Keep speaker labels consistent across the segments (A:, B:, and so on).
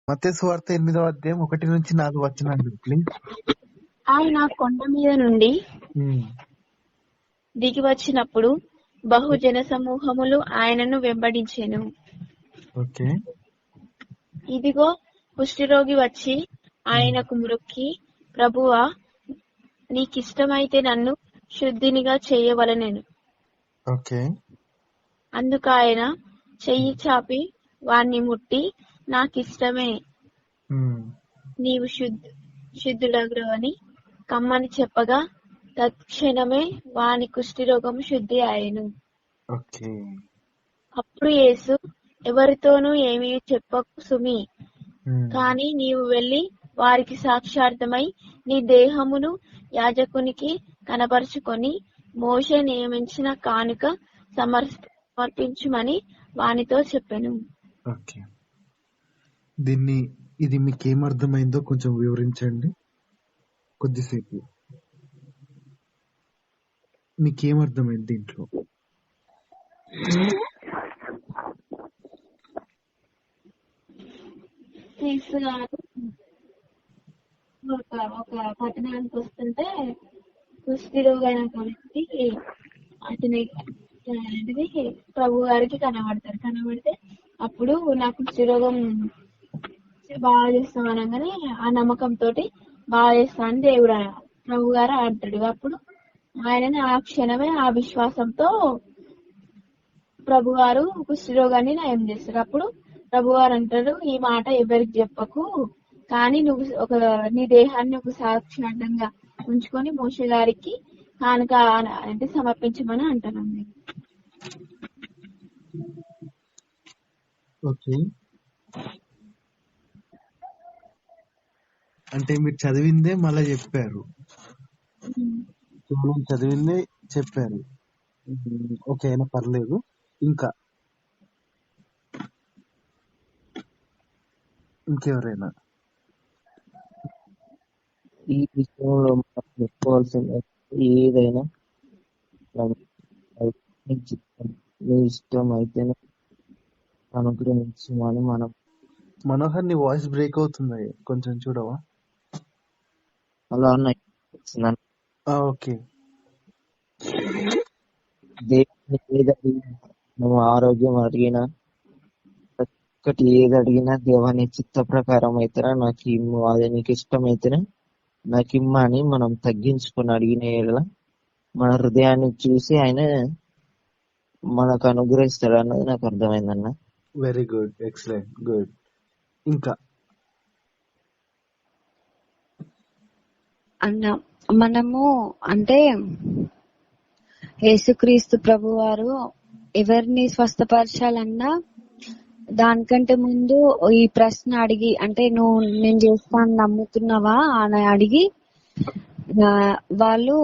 A: మత్తయి సువార్త 8వ అధ్యాయం 1-4 వచనాలు ప్లీజ్.
B: ఆయన కొండ మీద నుండి దిగి వచ్చినప్పుడు బహుజన సమూహములు ఆయనను వెంబడించెను.
A: ఓకే.
B: ఇదిగో కుష్ఠరోగి వచ్చి ఆయనకు మ్రొక్కి, ప్రభువా, నీకిష్టమైతే నన్ను శుద్ధినిగా చేయవలెనెను.
A: ఓకే.
B: అందుకు ఆయన చెయ్యి చాపి వాణ్ణి ముట్టి, నాకిష్టమే, నీవు శుద్ధుడగు అని కమ్మని చెప్పగా తత్క్షణమే వాని కుష్ఠరోగము శుద్ధి అయ్యెను. అప్పుడు యేసు, ఎవరితోనూ ఏమీ చెప్పకు సుమి, కాని నీవు వెళ్లి వారికి సాక్షార్థమై నీ దేహమును యాజకునికి కనపరుచుకొని మోషే నియమించిన కానుక సమర్పించుమని వానితో చెప్పెను.
A: ఇది మీకేమర్థమైందో కొంచెం వివరించండి కొద్దిసేపు. మీకేమర్థమైంది దీంట్లో?
B: ఒక పట్టణానికి వస్తుంటే కుష్ఠరోగైన వ్యక్తి అతనికి ప్రభు గారికి కనబడితే అప్పుడు నా కుష్ఠరోగం బాగా చేస్తాం అనగానే ఆ నమ్మకంతో బాగా చేస్తా అని దేవుడు ప్రభు గారు అంటాడు. అప్పుడు ఆయనని ఆ క్షణమే ఆ విశ్వాసంతో ప్రభు గారు కుష్ఠరోగాన్ని నయం చేస్తారు. అప్పుడు ప్రభు గారు అంటారు, ఈ మాట ఎవరికి చెప్పకు, కానీ నువ్వు నీ దేహాన్ని ఒక సాక్షార్థంగా ఉంచుకొని మోషే గారికి కానుక అంటే సమర్పించమని అంటానండి.
A: ఓకే. అంటే మీరు చదివిందే మళ్ళా చెప్పారు, చదివిందే చెప్పారు. ఓకే, అయినా పర్లేదు. ఇంకెవరైనా
C: ఈ విషయంలో మనం చెప్పుకోవాల్సిన ఏదైనా నీ ఇష్టం అయితేనే అనుగ్రహించమని మనం.
A: మనోహర్, నీ వాయిస్ బ్రేక్ అవుతుంది, కొంచెం చూడవా?
C: అలా
A: ఓకే.
C: దేవుని ఏదడిగినా, నువ్వు ఆరోగ్యం అడిగినా, ఒక్కటి ఏది అడిగినా దేవాని చిత్త ప్రకారం అయితేనే నాకు ఇమ్ము, అది నీకు ఇష్టమైతేనే నాకు ఇమ్మ అని మనం తగ్గించుకొని అడిగిన ఏళ్ళ మన హృదయాన్ని చూసి ఆయన మనకు అనుగ్రహిస్తాడు అన్నది నాకు అర్థమైందన్న.
A: Very good, excellent, good. ఇంకా
D: అన్న మనము అంటే యేసుక్రీస్తు ప్రభు వారు ఎవరిని స్వస్థపరచాలన్నా దానికంటే ముందు ఈ ప్రశ్న అడిగి, అంటే నేను చేస్తాను నమ్ముతున్నావా అని అడిగి, వాళ్ళు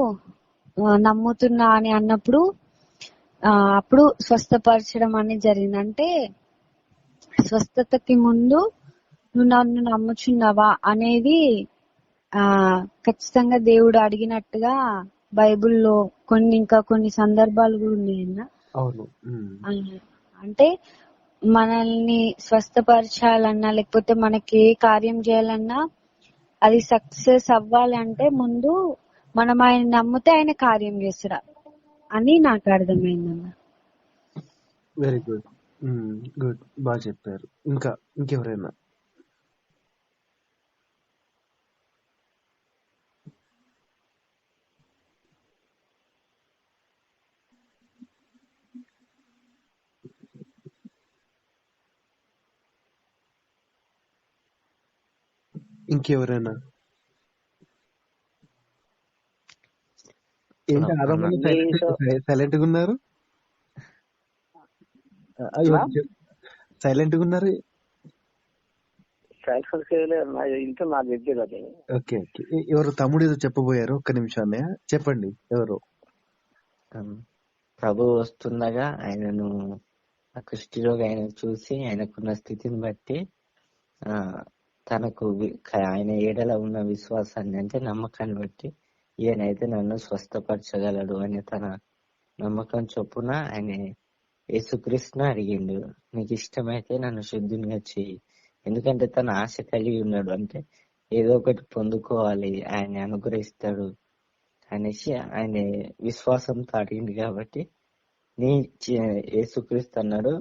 D: నమ్ముతున్నా అని అన్నప్పుడు అప్పుడు స్వస్థపరచడం అనేది జరిగింది. అంటే స్వస్థతకి ముందు నువ్వు నన్ను నమ్ముచున్నావా అనేది ఖచ్చితంగా దేవుడు అడిగినట్టుగా బైబిల్లో కొన్ని సందర్భాలు కూడా ఉన్నాయన్న. అంటే మనల్ని స్వస్థపరచాలన్నా లేకపోతే మనకి ఏ కార్యం చేయాలన్నా అది సక్సెస్ అవ్వాలంటే ముందు మనం ఆయన నమ్మితే ఆయన కార్యం చేస్తాడు అని నాకు అర్థమైందన్న.
A: వెరీ గుడ్, గుడ్, బాగా చెప్పారు. ఇంకెవరైనా? ఏంటి సైలెంట్ గా ఉన్నారు? సైలెంట్ గా ఉన్నారు. ఓకే, ఎవరు తమ్ముడు ఏదో చెప్పబోయారు? ఒక్క నిమిషాన్ని చెప్పండి. ఎవరు?
C: ప్రభు వస్తుండగా ఆయనను కుష్ఠరోగి ఆయన చూసి ఆయనకున్న స్థితిని బట్టి తనకు ఆయన ఏడల ఉన్న విశ్వాసాన్ని అంటే నమ్మకాన్ని బట్టి ఈయనైతే నన్ను స్వస్థపరచగలడు అని తన నమ్మకం చొప్పున ఆయన యేసుక్రీస్తును అడిగిండు, నీకు ఇష్టమైతే నన్ను శుద్ధినిగా చెయ్యి, ఎందుకంటే తన ఆశ కలిగి ఉన్నాడు. అంటే ఏదో ఒకటి పొందుకోవాలి, ఆయన అనుగ్రహిస్తాడు అనేసి ఆయన విశ్వాసంతో అడిగింది కాబట్టి నీ యేసుక్రీస్తు అన్నాడు,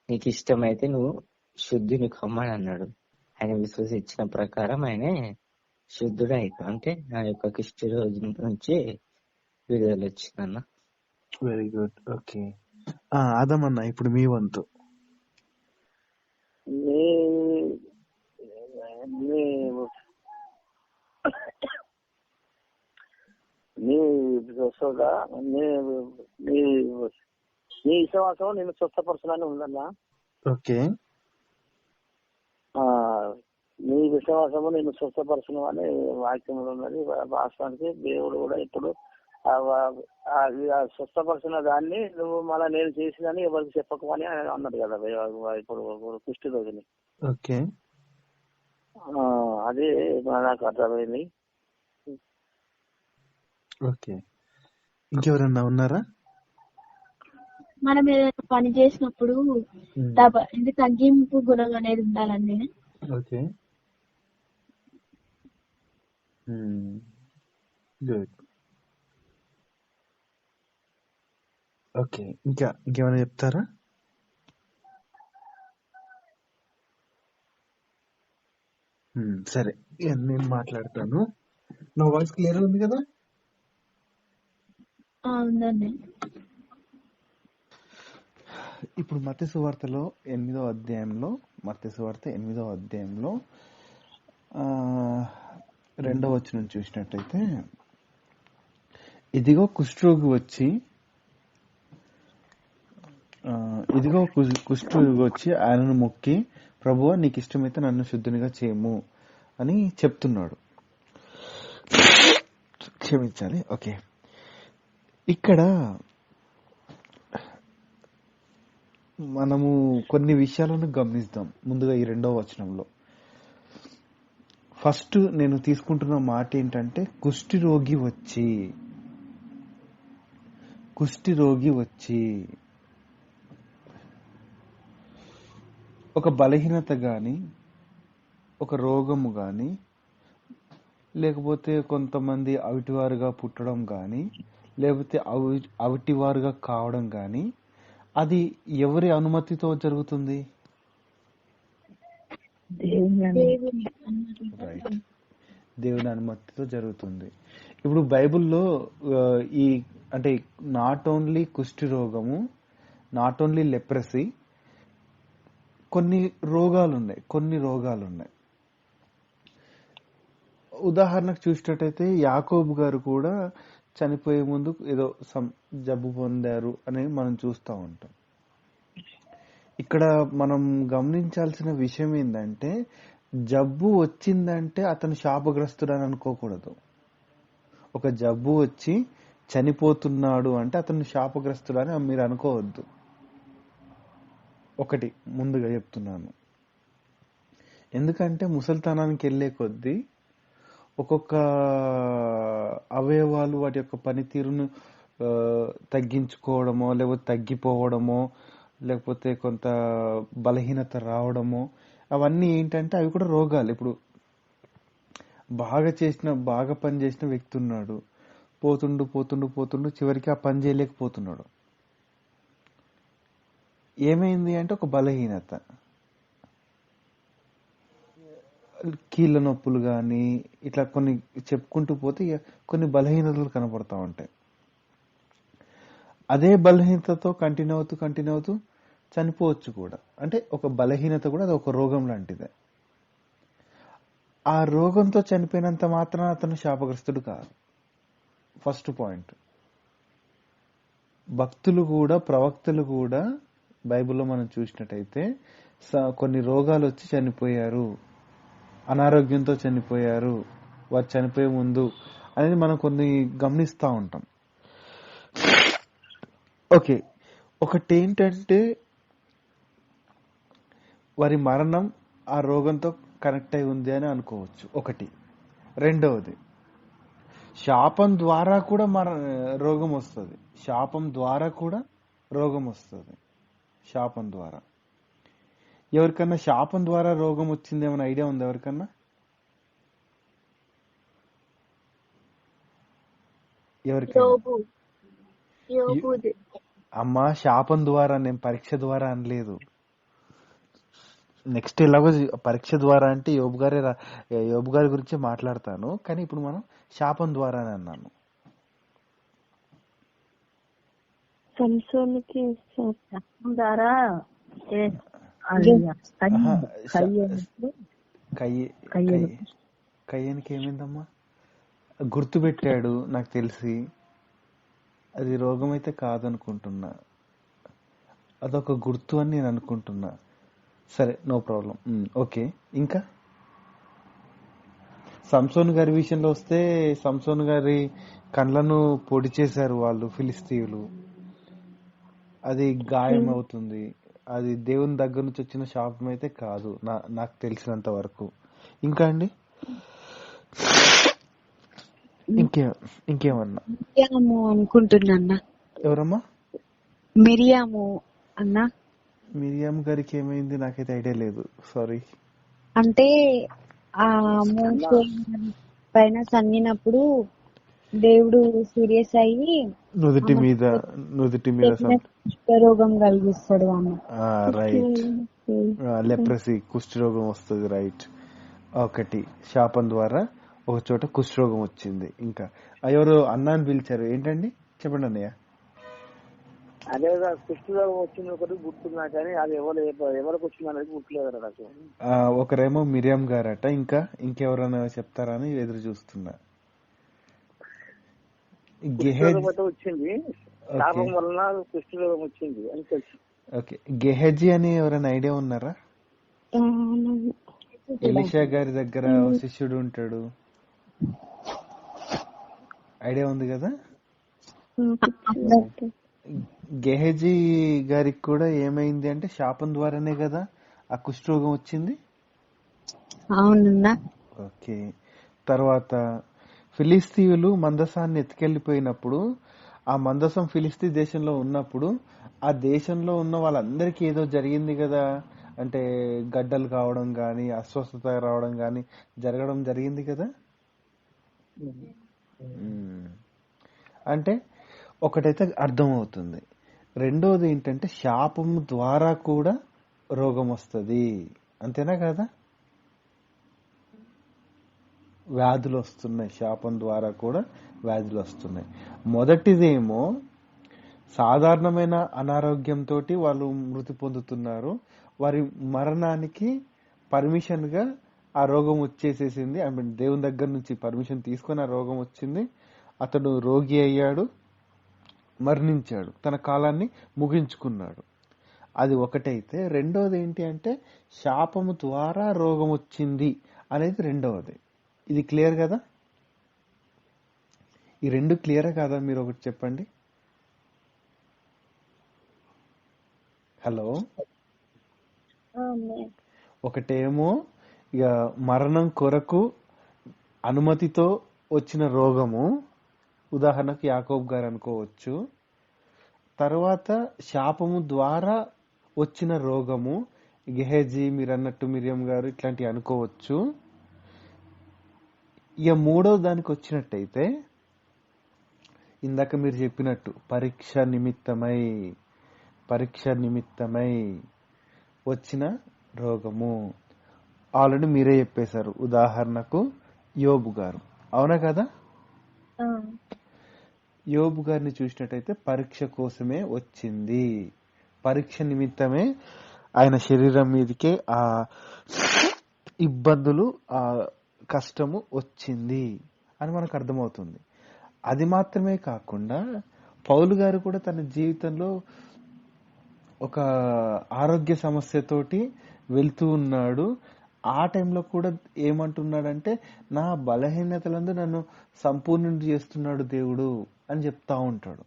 C: నీకు ఇష్టమైతే నువ్వు శుద్ధిని కమ్మని అన్నాడు. ఆయన విశ్వసించిన ప్రకారం ఆయన శుద్ధుడు అయిపోయి, అంటే నా యొక్క కిష్టి రోజు నుంచి విడుదల వచ్చిందన్న.
A: Very good. ఓకే, ఆదమన్న ఇప్పుడు మీ వంతు.
E: నీ నీ నీ సోదా నీ నీ నీ విశ్వాసం నేను స్వస్థపరచాలని ఉందన్నా.
A: ఓకే,
E: నీ విశ్వాసము నేను స్వస్థపరచను అని వాక్యంలో ఉన్నది. వాస్తవానికి దేవుడు కూడా ఇప్పుడు ఆ స్వస్థపరిచిన దాన్ని నువ్వు మళ్ళీ నేను చేసిందని ఎవరికి చెప్పకమని అన్నాడు కదా ఇప్పుడు కుష్టి రోజుని.
A: ఓకే,
E: అదే నాకు అర్థమైంది.
A: ఓకే. ఇంకెవరన్నా ఉన్నారా?
B: మనం ఏదైనా పని చేసినప్పుడు తగ్గింపు గుణం అనేది ఉండాలండి.
A: Okay, good. ఓకే, ఇంకేమైనా చెప్తారా? సరే, నేను మాట్లాడతాను. నా వాయిస్ క్లియర్ ఉంది కదా?
B: ఉందండి.
A: ఇప్పుడు మత్తయి సువార్తలో 8వ అధ్యాయంలో 2వ వచనం చూసినట్టయితే, ఇదిగో కుష్ఠరోగి వచ్చి ఆయనను మొక్కి, ప్రభువా నీకు ఇష్టమైతే నన్ను శుద్ధునిగా చేయము అని చెప్తున్నాడు. క్షమించాలి. ఓకే, ఇక్కడ మనము కొన్ని విషయాలను గమనిద్దాం. ముందుగా ఈ 2వ వచనంలో ఫస్ట్ నేను తీసుకుంటున్న మాట ఏంటంటే, కుష్ఠరోగి వచ్చి ఒక బలహీనత గాని, ఒక రోగము గాని, లేకపోతే కొంతమంది అవిటివారుగా పుట్టడం గాని, లేకపోతే అవిటివారుగా కావడం గాని, అది ఎవరి అనుమతితో జరుగుతుంది? రైట్, దేవుని అనుమతితో జరుగుతుంది. ఇప్పుడు బైబిల్లో ఈ అంటే నాట్ ఓన్లీ కుష్టి రోగము, నాట్ ఓన్లీ లెప్రసీ, కొన్ని రోగాలు ఉన్నాయి. ఉదాహరణకు చూసినట్టయితే యాకోబు గారు కూడా చనిపోయే ముందు ఏదో జబ్బు పొందారు అని మనం చూస్తూ ఉంటాం. ఇక్కడ మనం గమనించాల్సిన విషయం ఏంటంటే, జబ్బు వచ్చిందంటే అతను శాపగ్రస్తుడు అని అనుకోకూడదు. ఒక జబ్బు వచ్చి చనిపోతున్నాడు అంటే అతను శాపగ్రస్తుడు అని మీరు అనుకోవద్దు. ఒకటి ముందుగా చెప్తున్నాను. ఎందుకంటే ముసలితనానికి వెళ్ళే కొద్దీ ఒక్కొక్క అవయవాలు వాటి యొక్క పనితీరును తగ్గించుకోవడమో, లేకపోతే తగ్గిపోవడమో, లేకపోతే కొంత బలహీనత రావడమో, అవన్నీ ఏంటంటే అవి కూడా రోగాలు. ఇప్పుడు బాగా పని చేసిన వ్యక్తి ఉన్నాడు, పోతుండు చివరికి ఆ పని చేయలేకపోతున్నాడు. ఏమైంది అంటే ఒక బలహీనత, కీళ్ళ నొప్పులు కానీ, ఇట్లా కొన్ని చెప్పుకుంటూ పోతే కొన్ని బలహీనతలు కనపడతా ఉంటాయి. అదే బలహీనతతో కంటిన్యూ అవుతూ చనిపోవచ్చు కూడా. అంటే ఒక బలహీనత కూడా అది ఒక రోగం లాంటిదే. ఆ రోగంతో చనిపోయినంత మాత్రాన అతను శాపగ్రస్తుడు కాదు. First point. భక్తులు కూడా, ప్రవక్తలు కూడా బైబిల్లో మనం చూసినట్టయితే కొన్ని రోగాలు వచ్చి చనిపోయారు, అనారోగ్యంతో చనిపోయారు, వారు చనిపోయే ముందు అనేది మనం కొన్ని గమనిస్తూ ఉంటాం. ఓకే, ఒకటి ఏంటంటే వారి మరణం ఆ రోగంతో కనెక్ట్ అయి ఉంది అని అనుకోవచ్చు. ఒకటి. రెండవది, శాపం ద్వారా కూడా రోగం వస్తుంది. శాపం ద్వారా. ఎవరికన్నా శాపం ద్వారా రోగం వచ్చింది ఏమైనా ఐడియా ఉంది ఎవరికన్నా? ఎవరికైనా?
B: యోబు యోబుది.
A: అమ్మా, శాపం ద్వారా, నేను పరీక్ష ద్వారా అనలేదు. నెక్స్ట్ ఎలాగో పరీక్ష ద్వారా అంటే యోబు గారి గురించి మాట్లాడతాను, కానీ ఇప్పుడు మనం శాపం ద్వారా అన్నాను.
F: సంసోనికి ద్వారా
A: ఆహా, కయ్యనికి ఏమైందమ్మా? గుర్తుపెట్టాడు నాకు తెలిసి. అది రోగం అయితే కాదనుకుంటున్నా, అదొక గుర్తు అని నేను అనుకుంటున్నా. సరే, నో ప్రాబ్లం. ఓకే, ఇంకా సంసోన్ గారి విషయంలో వస్తే, సంసోన్ గారి కళ్ళను పొడి చేశారు వాళ్ళు ఫిలిస్తీయులు. అది గాయం అవుతుంది. అది దేవుని దగ్గర నుంచి వచ్చిన శాపం అయితే కాదు నాకు తెలిసినంత వరకు. ఇంకా అండి ఇంకేమన్నా?
D: మిరియాము అనుకుంటున్నా.
A: ఎవరమ్మా?
D: మిరియాము అన్నా.
A: మిరియాం గారికి ఏమైంది? నాకైతే ఐడియా లేదు, సారీ.
D: అంటే ఆ మోసే పైన సన్నినప్పుడు దేవుడు సీరియస్ అయ్యి
A: నుదుటి మీద
D: కుష్ఠరోగం కలిగిస్తాడు అన్న.
A: రైట్, లెప్రసీ, కుష్ఠరోగం వస్తుంది. రైట్. ఒకటి శాపం ద్వారా ఒక చోట కుష్ఠరోగం వచ్చింది. ఇంకా ఎవరు అన్న అని పిలిచారు, ఏంటండి చెప్పండి అన్నయ్య.
E: అదే కుష్ఠరోగం వచ్చింది ఒకటి గుర్తున్నా, కానీ అది ఎవరికి వచ్చింది అనేది గుర్తులేదు నాకు.
A: ఒకరేమో మిరియం గారట, ఇంకెవరైనా చెప్తారా అని ఎదురు చూస్తున్నా.
E: వచ్చింది, శాపం వలన కుష్ఠరోగం వచ్చింది అని తెలుసు.
A: ఓకే, గెహజీ అని ఎవరైనా ఐడియా ఉన్నారా? ఎలీషా గారి దగ్గర శిష్యుడు ఉంటాడు, ఐడియా ఉంది కదా? గెహజీ గారికి కూడా ఏమైంది అంటే శాపం ద్వారానే కదా ఆ కుష్ఠరోగం వచ్చింది.
D: అవునన్నా.
A: ఓకే, తర్వాత ఫిలిస్తీయులు మందసాన్ని ఎత్తుకెళ్లిపోయినప్పుడు, ఆ మందసం ఫిలిస్తీ దేశంలో ఉన్నప్పుడు ఆ దేశంలో ఉన్న వాళ్ళందరికీ ఏదో జరిగింది కదా, అంటే గడ్డలు కావడం గాని, అస్వస్థత రావడం గాని జరగడం జరిగింది కదా. అంటే ఒకటైతే అర్థం అవుతుంది. రెండోది ఏంటంటే శాపం ద్వారా కూడా రోగం వస్తుంది, అంతేనా కదా? వ్యాధులు వస్తున్నాయి, శాపం ద్వారా కూడా వ్యాధులు వస్తున్నాయి. మొదటిదేమో సాధారణమైన అనారోగ్యంతో వాళ్ళు మృతి పొందుతున్నారు, వారి మరణానికి పర్మిషన్ గా ఆ రోగం వచ్చేసేసింది. ఐ మీన్ దేవుని దగ్గర నుంచి పర్మిషన్ తీసుకొని ఆ రోగం వచ్చింది, అతడు రోగి అయ్యాడు, మరణించాడు, తన కాలాన్ని ముగించుకున్నాడు. అది ఒకటైతే, రెండవది ఏంటి అంటే శాపము ద్వారా రోగం వచ్చింది అనేది రెండవది. ఇది క్లియర్ కదా? ఈ రెండు క్లియరా కాదా? మీరు ఒకటి చెప్పండి. హలో, ఒకటేమో ఇక మరణం కొరకు అనుమతితో వచ్చిన రోగము, ఉదాహరణకు యాకోబు గారు అనుకోవచ్చు. తర్వాత శాపము ద్వారా వచ్చిన రోగము, గెహజీ మీరు అన్నట్టు మిరియం గారు ఇట్లాంటివి అనుకోవచ్చు. ఇక మూడో దానికి వచ్చినట్టయితే, ఇందాక మీరు చెప్పినట్టు పరీక్ష నిమిత్తమై వచ్చిన రోగము, ఆల్రెడీ మీరే చెప్పేశారు. ఉదాహరణకు యోబు గారు, అవునా కదా? యోబు గారిని చూసినట్టయితే పరీక్ష కోసమే వచ్చింది, పరీక్ష నిమిత్తమే ఆయన శరీరం మీదకే ఆ ఇబ్బందులు, ఆ కష్టము వచ్చింది అని మనకు అర్థమవుతుంది. అది మాత్రమే కాకుండా పౌలు గారు కూడా తన జీవితంలో ఒక ఆరోగ్య సమస్యతోటి వెళ్తూ ఉన్నాడు. ఆ టైంలో కూడా ఏమంటున్నాడంటే, నా బలహీనతలందు నన్ను సంపూర్ణుడు చేస్తున్నాడు దేవుడు అని చెప్తా ఉంటాడు.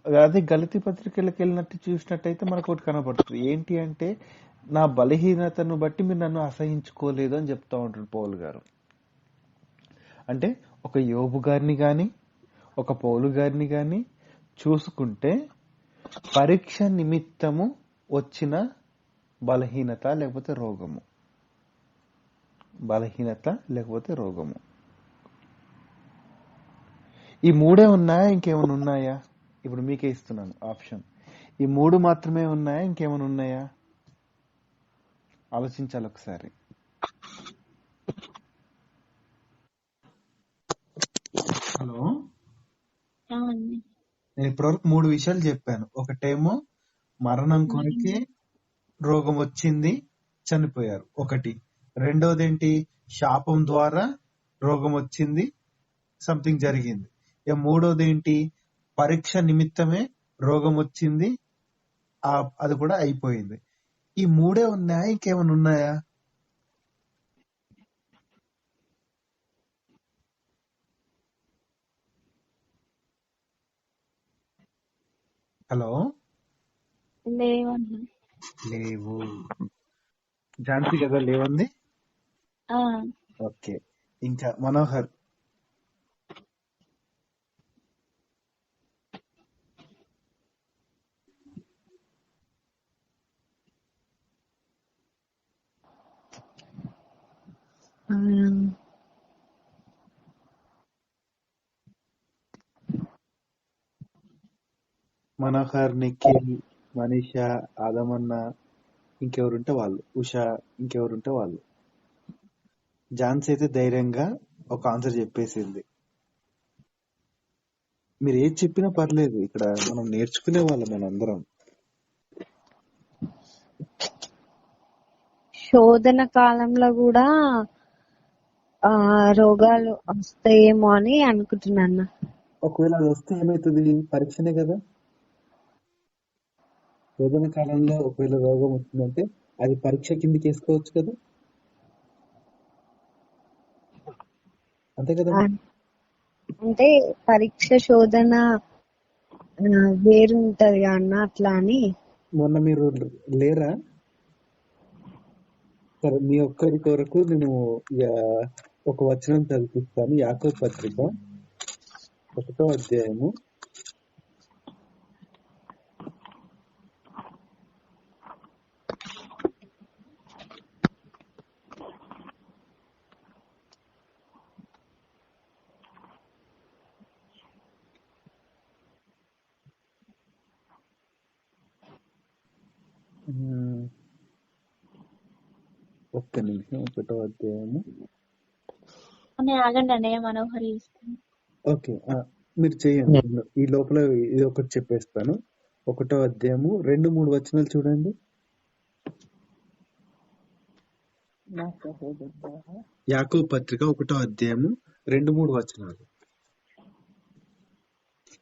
A: అదే గలతీ పత్రికలకు వెళ్ళినట్టు చూసినట్టయితే మనకు ఒకటి కనపడుతుంది, ఏంటి అంటే నా బలహీనతను బట్టి మీరు నన్ను అసహించుకోలేదు అని చెప్తా ఉంటాడు పౌలు గారు. అంటే ఒక యోబు గారిని గాని ఒక పౌలు గారిని గాని చూసుకుంటే పరీక్ష నిమిత్తము వచ్చిన బలహీనత లేకపోతే రోగము. బలహీనత లేకపోతే రోగము. ఈ మూడే ఉన్నాయా, ఇంకేమైనా ఉన్నాయా? ఇప్పుడు మీకే ఇస్తున్నాను ఆప్షన్. ఈ మూడు మాత్రమే ఉన్నాయా, ఇంకేమైనా ఉన్నాయా? ఆలోచించాలి ఒకసారి. హలో,
B: అవునండి.
A: నేను ఇప్పటివరకు 3 విషయాలు చెప్పాను. ఒకటేమో మరణం కొరికి రోగం వచ్చింది, చనిపోయారు ఒకటి. రెండోది ఏంటి, శాపం ద్వారా రోగం వచ్చింది, సంథింగ్ జరిగింది. మూడోది ఏంటి, పరీక్ష నిమిత్తమే రోగం వచ్చింది, అది కూడా అయిపోయింది. ఈ మూడే ఉన్నాయా, ఇంకేమైనా ఉన్నాయా? హలో,
B: లేవన్నా.
A: లేవు. ఝాన్సీ కదా లేవంది.
B: ఆ,
A: ఓకే, ఇంకా మనోహర్. మనోహర్, నిఖిల్, మనీషా, ఆదమన్న, ఇంకెవరుంటే వాళ్ళు, ఉషా, ఇంకెవరుంటే వాళ్ళు. ఝాన్సీ అయితే ధైర్యంగా ఒక ఆన్సర్ చెప్పేసింది. మీరు ఏది చెప్పినా పర్లేదు, ఇక్కడ మనం నేర్చుకునే వాళ్ళం మనందరం.
D: శోధన కాలంలో కూడా రోగాలు వస్తాయేమో అని అనుకుంటున్నాను.
A: ఒకవేళ అది వస్తే ఏమైతుంది, పరీక్షనే కదా. శోధన కాలంలో ఒకవేళ రోగం వచ్చిందంటే అది పరీక్ష కిందకి వేసుకోవచ్చు కదా, అంతే కదా.
D: అంటే పరీక్ష శోధన వేరుంటది అన్న, అట్లా అని.
A: మొన్న మీరు లేరా? సరే, మీ ఒక్కరి కొరకు నేను ఒక వచనం చదివిస్తాను. యాకోబు పత్రిక 1వ అధ్యాయము 1వ అధ్యాయము.
B: ఆగండి అన్నయ్య, మనోహర్ చేస్తాను.
A: ఓకే, మీరు చేయండి. ఈ లోపల ఇది ఒకటి చెప్పేస్తాను. 1వ అధ్యాయము 2-3 వచనాలు చూడండి. యాకోబు పత్రిక 1వ అధ్యాయము 2-3 వచనాలు.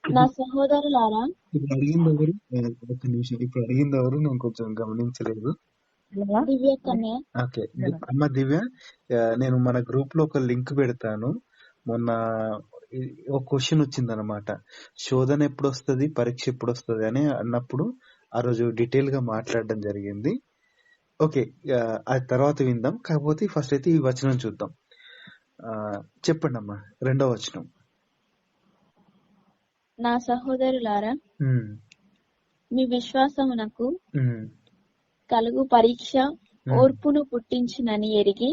B: నా సహోదరులారా,
A: ఇప్పుడు అడిగింది ఎవరు? ఒక నిమిషం, ఇప్పుడు అడిగింది ఎవరు నేను కొంచెం గమనించలేదు.
B: దివ్య కన్య.
A: ఓకే, అమ్మ దివ్య, నేను మన గ్రూప్ లో ఒక లింక్ పెడతాను. మొన్న ఒక క్వశ్చన్ వచ్చింది అనమాట, శోధన ఎప్పుడు వస్తుంది, పరీక్ష ఎప్పుడు వస్తుంది అని అన్నప్పుడు ఆ రోజు డీటెయిల్ గా మాట్లాడడం జరిగింది. ఓకే, అది తర్వాత విందాం. కాకపోతే ఫస్ట్ అయితే ఈ వచనం చూద్దాం. చెప్పండి అమ్మా, 2వ వచనం.
B: నా సహోదరులారా, మీ విశ్వాసమునకు కలుగు పరీక్ష ఓర్పును పుట్టించునని ఎరిగి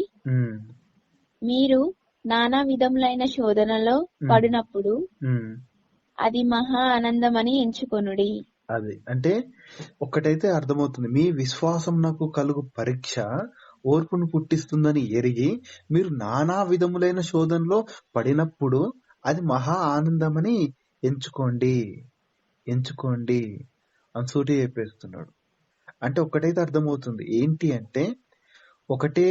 B: మీరు నానా విధములైన శోధనలో పడినప్పుడు అది మహా ఆనందమని ఎంచుకొనుడి.
A: అది అంటే ఒక్కటైతే అర్థమవుతుంది, మీ విశ్వాసం నాకు కలుగు పరీక్ష ఓర్పును పుట్టిస్తుందని ఎరిగి మీరు నానా విధములైన శోధనలో పడినప్పుడు అది మహా ఆనందమని ఎంచుకోండి అని సూటి చెప్పేస్తున్నాడు. అంటే ఒక్కటైతే అర్థమవుతుంది, ఏంటి అంటే ఒకటే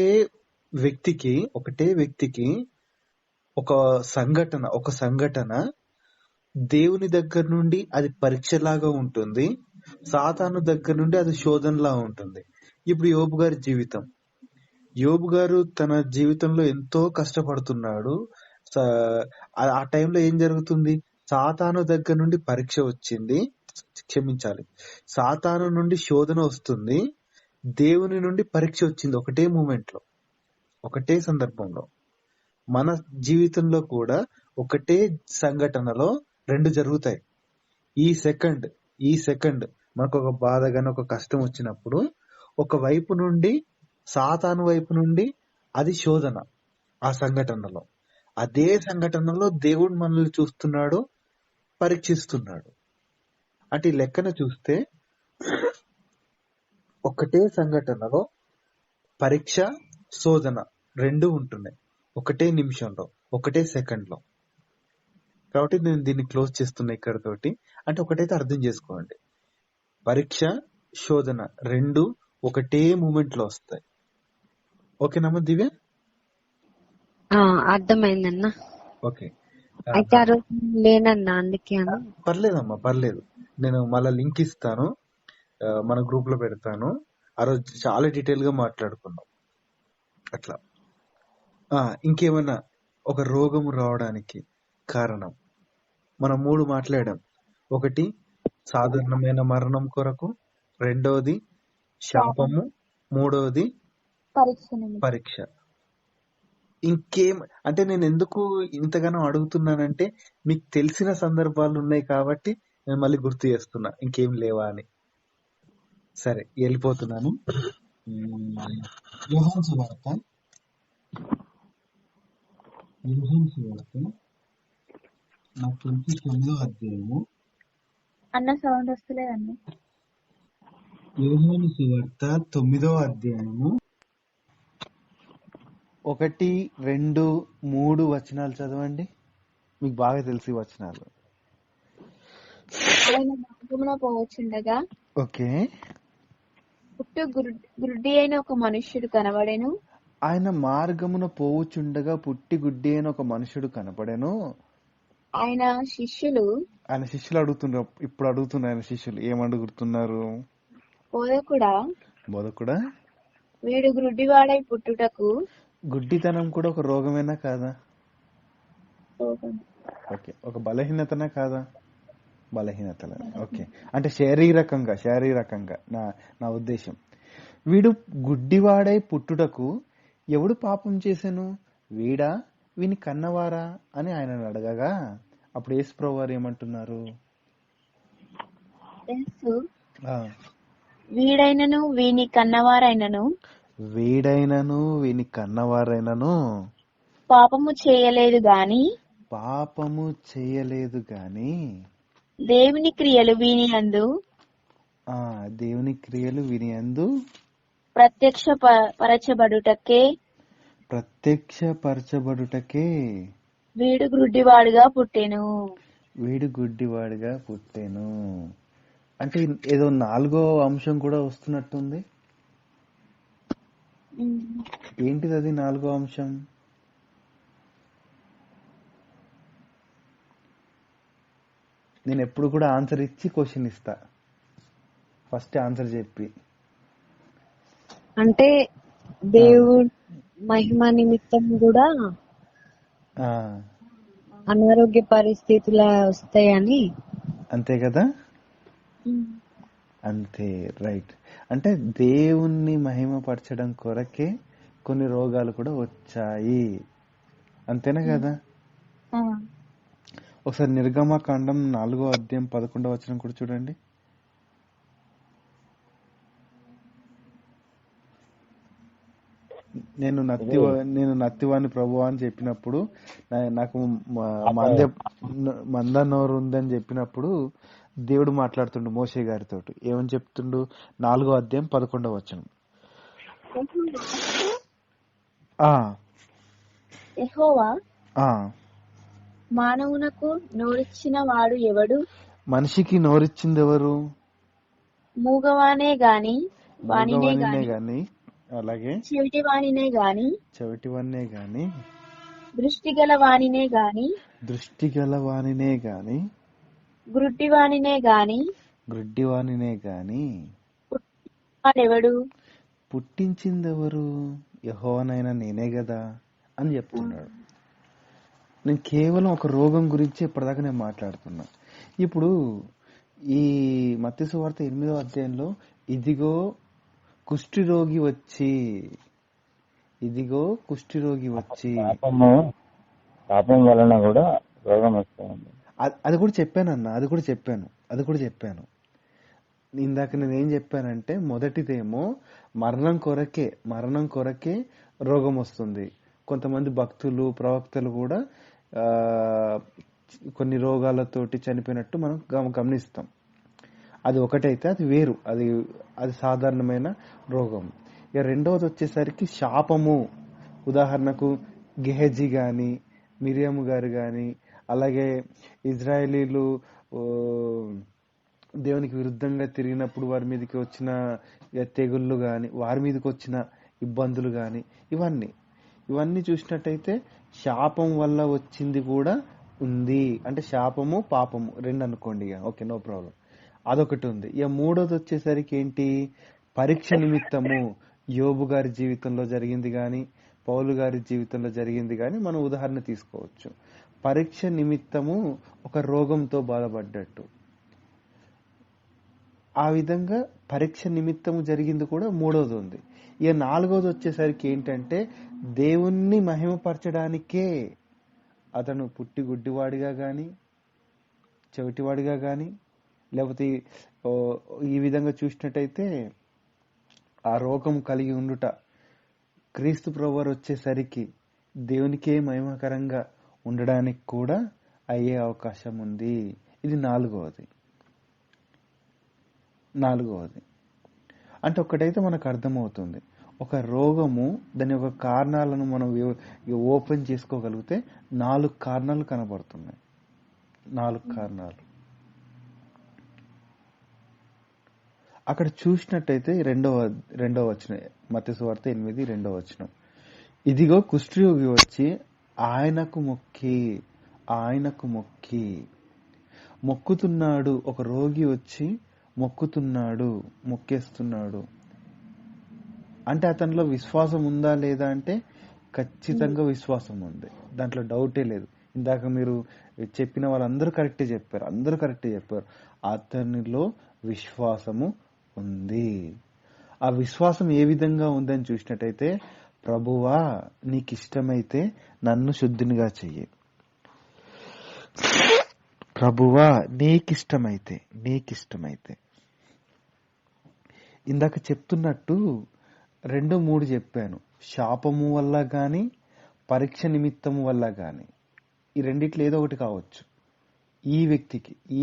A: వ్యక్తికి ఒక సంఘటన దేవుని దగ్గర నుండి అది పరీక్షలాగా ఉంటుంది, సాతాను దగ్గర నుండి అది శోధనలా ఉంటుంది. ఇప్పుడు యోబు గారు తన జీవితంలో ఎంతో కష్టపడుతున్నాడు. ఆ టైంలో ఏం జరుగుతుంది, సాతాను దగ్గర నుండి పరీక్ష వచ్చింది, సాతాను నుండి శోధన వస్తుంది, దేవుని నుండి పరీక్ష వచ్చింది. ఒకటే మూమెంట్ లో, ఒకటే సందర్భంలో. మన జీవితంలో కూడా ఒకటే సంఘటనలో 2 జరుగుతాయి. ఈ సెకండ్ మనకు ఒక బాధ గాని ఒక కష్టం వచ్చినప్పుడు ఒక వైపు నుండి సాతాను వైపు నుండి అది శోధన. ఆ సంఘటనలో అదే సంఘటనలో దేవుడు మనల్ని చూస్తున్నాడు, పరీక్షిస్తున్నాడు. అంటే ఈ లెక్కన చూస్తే ఒకటే సంఘటనలో పరీక్ష, శోధన రెండు ఉంటున్నాయి ఒకటే నిమిషంలో, ఒకటే సెకండ్ లో. కాబట్టి నేను దీన్ని క్లోజ్ చేస్తున్నా ఇక్కడతోటి. అంటే ఒకటైతే అర్థం చేసుకోండి, పరీక్ష, శోధన రెండు ఒకటే మూమెంట్ లో వస్తాయి. ఓకేనమ్మా దివ్య?
D: అర్థమైందన్నా.
A: ఓకే,
D: అయితే ఆ రోజు లేనన్నా, అందుకే అని.
A: పర్లేదమ్మా పర్లేదు. నేను మళ్ళా లింక్ ఇస్తాను, మన గ్రూప్ లో పెడతాను. ఆ రోజు చాలా డీటెయిల్ గా మాట్లాడుకున్నాం అట్లా. ఇంకేమన్నా ఒక రోగము రావడానికి కారణం మనం 3 మాట్లాడాం. ఒకటి సాధారణమైన మరణం కొరకు, రెండోది శాపము, మూడోది పరీక్ష. ఇంకేం అంటే నేను ఎందుకు ఇంతగానో అడుగుతున్నానంటే మీకు తెలిసిన సందర్భాలు ఉన్నాయి కాబట్టి నేను మళ్ళీ గుర్తు చేస్తున్నా, ఇంకేం లేవా అని. సరే వెళ్ళిపోతున్నాను. యోహాను సువార్త నాకు తెలిసి 9వ అధ్యాయము.
B: అన్న సౌండ్ వస్తలేదండి.
A: యోహాను సువార్త 9వ అధ్యాయము 1, 2, 3 వచనాలు చదవండి. మీకు బాగా తెలిసి వచనాలు.
B: ఆయన మార్గమున పోవచ్చుండగా
A: ఓకే.
B: పుట్టు గుడ్డి అయిన ఒక మనుష్యుడు కనబడెను.
A: ఆయన మార్గమున పోవుచుండగా పుట్టి గుడ్డి అయిన ఒక మనుషుడు కనపడెను.
B: ఆయన శిష్యులు
A: అడుగుతున్నారు, ఇప్పుడు అడుగుతున్నారు ఆయన శిష్యులు ఏమడుగుతున్నారు? బోధకుడా,
B: వీడు గుడ్డివాడై పుట్టుటకు.
A: గుడ్డితనం కూడా ఒక రోగమేనా కాదా? ఓకే, ఒక బలహీనతనా కాదా? బలహీనతలే. ఓకే, అంటే శారీరకంగా నా ఉద్దేశం. వీడు గుడ్డివాడై పుట్టుటకు ఎవడు పాపం చేశాను, వీడా వీని కన్నవారా అని ఆయన అడగగా అప్పుడు యేసుప్రభువు వారు ఏమంటున్నారు?
B: వీడైనను వీని కన్నవారైనను పాపము చేయలేదు గాని దేవుని క్రియలు వీని యందు ప్రత్యక్షపరచబడుటకే వీడు గుడ్డివాడుగా పుట్టెను. అంటే ఏదో 4వ అంశం కూడా వస్తున్నట్టుంది. ఏంటిది అది 4వ అంశం? నేను ఎప్పుడు కూడా ఆన్సర్ ఇచ్చి క్వశ్చన్ ఇస్తా, ఫస్ట్ ఆన్సర్ చెప్పి.
D: అంటే దేవుడు మహిమ నిమిత్తం కూడా అనారోగ్య పరిస్థితులు వస్తాయని.
A: అంతే కదా? అంతే, రైట్. అంటే దేవుణ్ణి మహిమపరచడం కొరకే కొన్ని రోగాలు కూడా వచ్చాయి, అంతేనా కదా? ఒకసారి నిర్గమకాండం 4వ అధ్యాయం 11వ వచనం కూడా చూడండి. నేను నత్తివాని ప్రభువా అని చెప్పినప్పుడు, నాకు మంద నోరు ఉందని చెప్పినప్పుడు దేవుడు మాట్లాడుతుండు మోషే గారితో. ఏమని చెప్తుండు? 4వ అధ్యాయం 11వ వచనం.
B: యెహోవా మానవునకు నోరిచ్చిన వాడు ఎవడు?
A: మనిషికి నోరిచ్చింది ఎవరు?
B: మూగవానే గాని
A: అలాగే
B: చెవిటివానినే గాని దృష్టిగల వానినే గాని గ్రుడ్డివానినే గాని వాడెవడు? పుట్టించిందెవరు? యెహోవానైనా నేనే కదా అని చెప్తున్నాడు. నేను కేవలం ఒక రోగం గురించి ఇప్పటిదాకా నేను మాట్లాడుతున్నా. ఇప్పుడు ఈ మత్తయి సువార్త 8వ అధ్యాయంలో ఇదిగో కుష్ఠరోగి వచ్చి
G: పాపం వలన కూడా రోగం వస్తుంది.
A: అది కూడా చెప్పాను. ఇందాక నేనేం చెప్పానంటే మొదటిదేమో మరణం కొరకే రోగం వస్తుంది. కొంతమంది భక్తులు ప్రవక్తలు కూడా ఆ, కొన్ని రోగాలతోటి చనిపోయినట్టు మనం గమనిస్తాం. అది ఒకటైతే అది వేరు, అది అది సాధారణమైన రోగం. ఇక రెండవది వచ్చేసరికి శాపము. ఉదాహరణకు గెహజీ గాని మిరియాము గారు గాని అలాగే ఇజ్రాయేలీలు ఓ, దేవునికి విరుద్ధంగా తిరిగినప్పుడు వారి మీదకి వచ్చిన తెగుళ్ళు గాని వారి మీదకి వచ్చిన ఇబ్బందులు గాని ఇవన్నీ చూసినట్టయితే శాపం వల్ల వచ్చింది కూడా ఉంది. అంటే శాపము పాపము రెండు అనుకోండి, ఇక ఓకే, నో ప్రాబ్లం. అదొకటి ఉంది. ఇక మూడోది వచ్చేసరికి ఏంటి, పరీక్ష నిమిత్తము. యోబు గారి జీవితంలో జరిగింది గాని పౌలు గారి జీవితంలో జరిగింది గాని మనం ఉదాహరణ తీసుకోవచ్చు. పరీక్ష నిమిత్తము ఒక రోగంతో బాధపడ్డట్టు, ఆ విధంగా పరీక్ష నిమిత్తము జరిగింది కూడా మూడోది ఉంది. ఇక నాలుగోది వచ్చేసరికి ఏంటంటే దేవుణ్ణి మహిమపరచడానికే అతను పుట్టి గుడ్డివాడిగా గాని చెవిటివాడిగా గాని లేకపోతే ఈ విధంగా చూసినట్టయితే ఆ రోగం కలిగి ఉండుట క్రీస్తు ప్రభువారు వచ్చేసరికి దేవునికే మహిమకరంగా ఉండడానికి కూడా అయ్యే అవకాశం ఉంది. ఇది నాలుగవది. అంటే ఒకటైతే మనకు అర్థమవుతుంది, ఒక రోగము దాని యొక్క కారణాలను మనం ఓపెన్ చేసుకోగలిగితే 4 కారణాలు కనబడుతున్నాయి. 4 కారణాలు అక్కడ చూసినట్టయితే రెండవ వచనం, మత్తయి సువార్త 8:2. ఇదిగో కుష్ఠరోగి వచ్చి ఆయనకు మొక్కి మొక్కుతున్నాడు. ఒక రోగి వచ్చి మొక్కేస్తున్నాడు అంటే అతనిలో విశ్వాసం ఉందా లేదా అంటే ఖచ్చితంగా విశ్వాసం ఉంది, దాంట్లో డౌటే లేదు. ఇందాక మీరు చెప్పిన వాళ్ళందరూ కరెక్టే చెప్పారు. అతనిలో విశ్వాసము ఉంది. ఆ విశ్వాసం ఏ విధంగా ఉందని చూసినట్టయితే, ప్రభువా నీకిష్టమైతే నన్ను శుద్ధినిగా చెయ్యి, ప్రభువా నీకిష్టమైతే. ఇందాక చెప్తున్నట్టు 2, 3 చెప్పాను. శాపము వల్ల గాని పరీక్ష నిమిత్తము వల్ల గాని ఈ రెండిట్లో ఏదో ఒకటి కావచ్చు. ఈ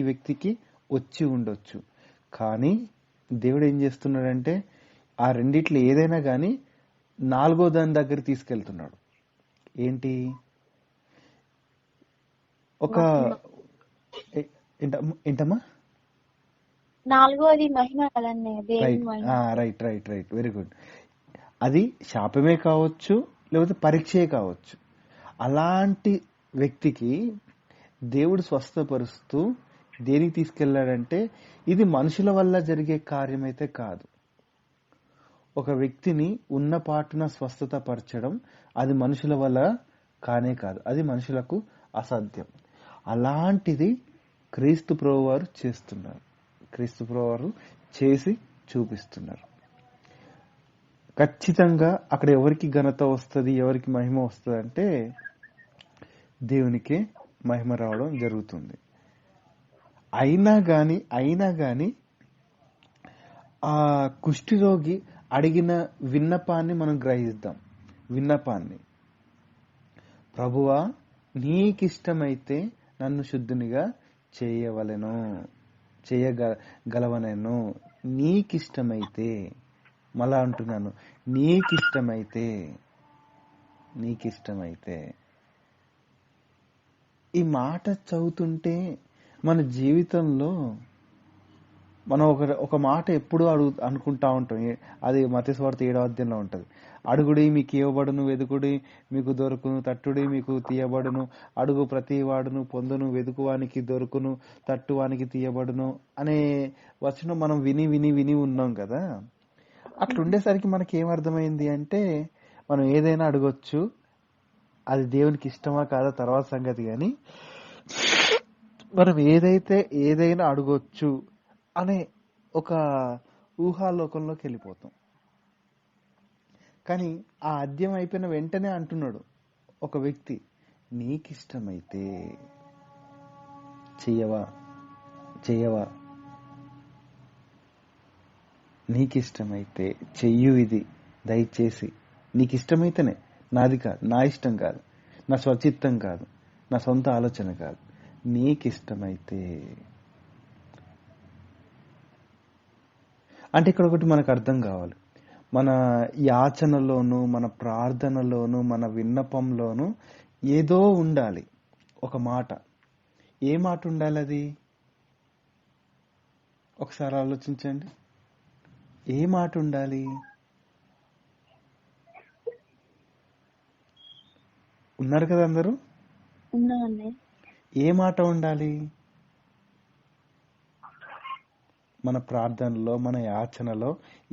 A: వ్యక్తికి వచ్చి ఉండొచ్చు. కానీ దేవుడు ఏం చేస్తున్నాడంటే ఆ రెండిట్లో ఏదైనా గాని 4వ దాని దగ్గర తీసుకెళ్తున్నాడు. ఏంటి, ఒక ఏంటమ్మా
B: 4వది మహిమ కదండి, దేవుని మహిమ.
A: Right, very good. అది శాపమే కావచ్చు లేకపోతే పరీక్షే కావచ్చు. అలాంటి వ్యక్తికి దేవుడు స్వస్థపరుస్తూ దేనికి తీసుకెళ్లాడంటే ఇది మనుషుల వల్ల జరిగే కార్యమైతే కాదు. ఒక వ్యక్తిని ఉన్న పాటున స్వస్థత పరచడం అది మనుషుల వల్ల కానే కాదు, అది మనుషులకు అసాధ్యం. అలాంటిది క్రీస్తు ప్రభువారు చేస్తున్నారు, క్రీస్తు ప్రభువారు చేసి చూపిస్తున్నారు. ఖచ్చితంగా అక్కడ ఎవరికి ఘనత వస్తుంది, ఎవరికి మహిమ వస్తుంది అంటే దేవునికే మహిమ రావడం జరుగుతుంది. అయినా గాని ఆ కుష్ఠరోగి అడిగిన విన్నపాన్ని మనం గ్రహిద్దాం. ప్రభువా నీకిష్టమైతే నన్ను శుద్ధునిగా చేయగలవనెను. నీకిష్టమైతే, మళ్ళా అంటున్నాను, నీకిష్టమైతే. ఈ మాట చదువుతుంటే మన జీవితంలో మనం ఒక మాట ఎప్పుడు అనుకుంటా ఉంటాం. అది మత్తయి సువార్త 7వ అధ్యాయంలో ఉంటది. అడుగుడి మీకు ఇవ్వబడును, వెదుకుడి మీకు దొరుకును, తట్టుడి మీకు తీయబడును, అడుగు ప్రతి వాడును పొందును, వెదుకువానికి దొరుకును, తట్టువానికి తీయబడును అనే వచనం మనం విని ఉన్నాం కదా. అట్లుండేసరికి మనకి ఏమర్థమైంది అంటే మనం ఏదైనా అడగొచ్చు, అది దేవునికి ఇష్టమా కాదా తర్వాత సంగతి, కానీ మనం ఏదైనా అడగొచ్చు అనే ఒక ఊహాలోకంలోకి వెళ్ళిపోతాం. కానీ ఆ అధ్యాయం అయిపోయిన వెంటనే అంటున్నాడు ఒక వ్యక్తి, నీకిష్టమైతే చెయ్యవా. నీకు ఇష్టమైతే చెయ్యు ఇది దయచేసి. నీకు ఇష్టమైతేనే, నాది కాదు, నా ఇష్టం కాదు, నా స్వచిత్తం కాదు, నా సొంత ఆలోచన కాదు. నీకు ఇష్టమైతే అంటే ఇక్కడ ఒకటి మనకు అర్థం కావాలి. మన యాచనలోను, మన ప్రార్థనలోను, మన విన్నపంలోను ఏదో ఉండాలి, ఒక మాట. ఏ మాట ఉండాలి అది? ఒకసారి ఆలోచించండి. ఏ మాట ఉండాలి? ఉన్నారు కదా అందరూ?
B: ఉన్నానండి.
A: ఏ మాట ఉండాలి? మన ప్రార్థనలో, మన యాచనలో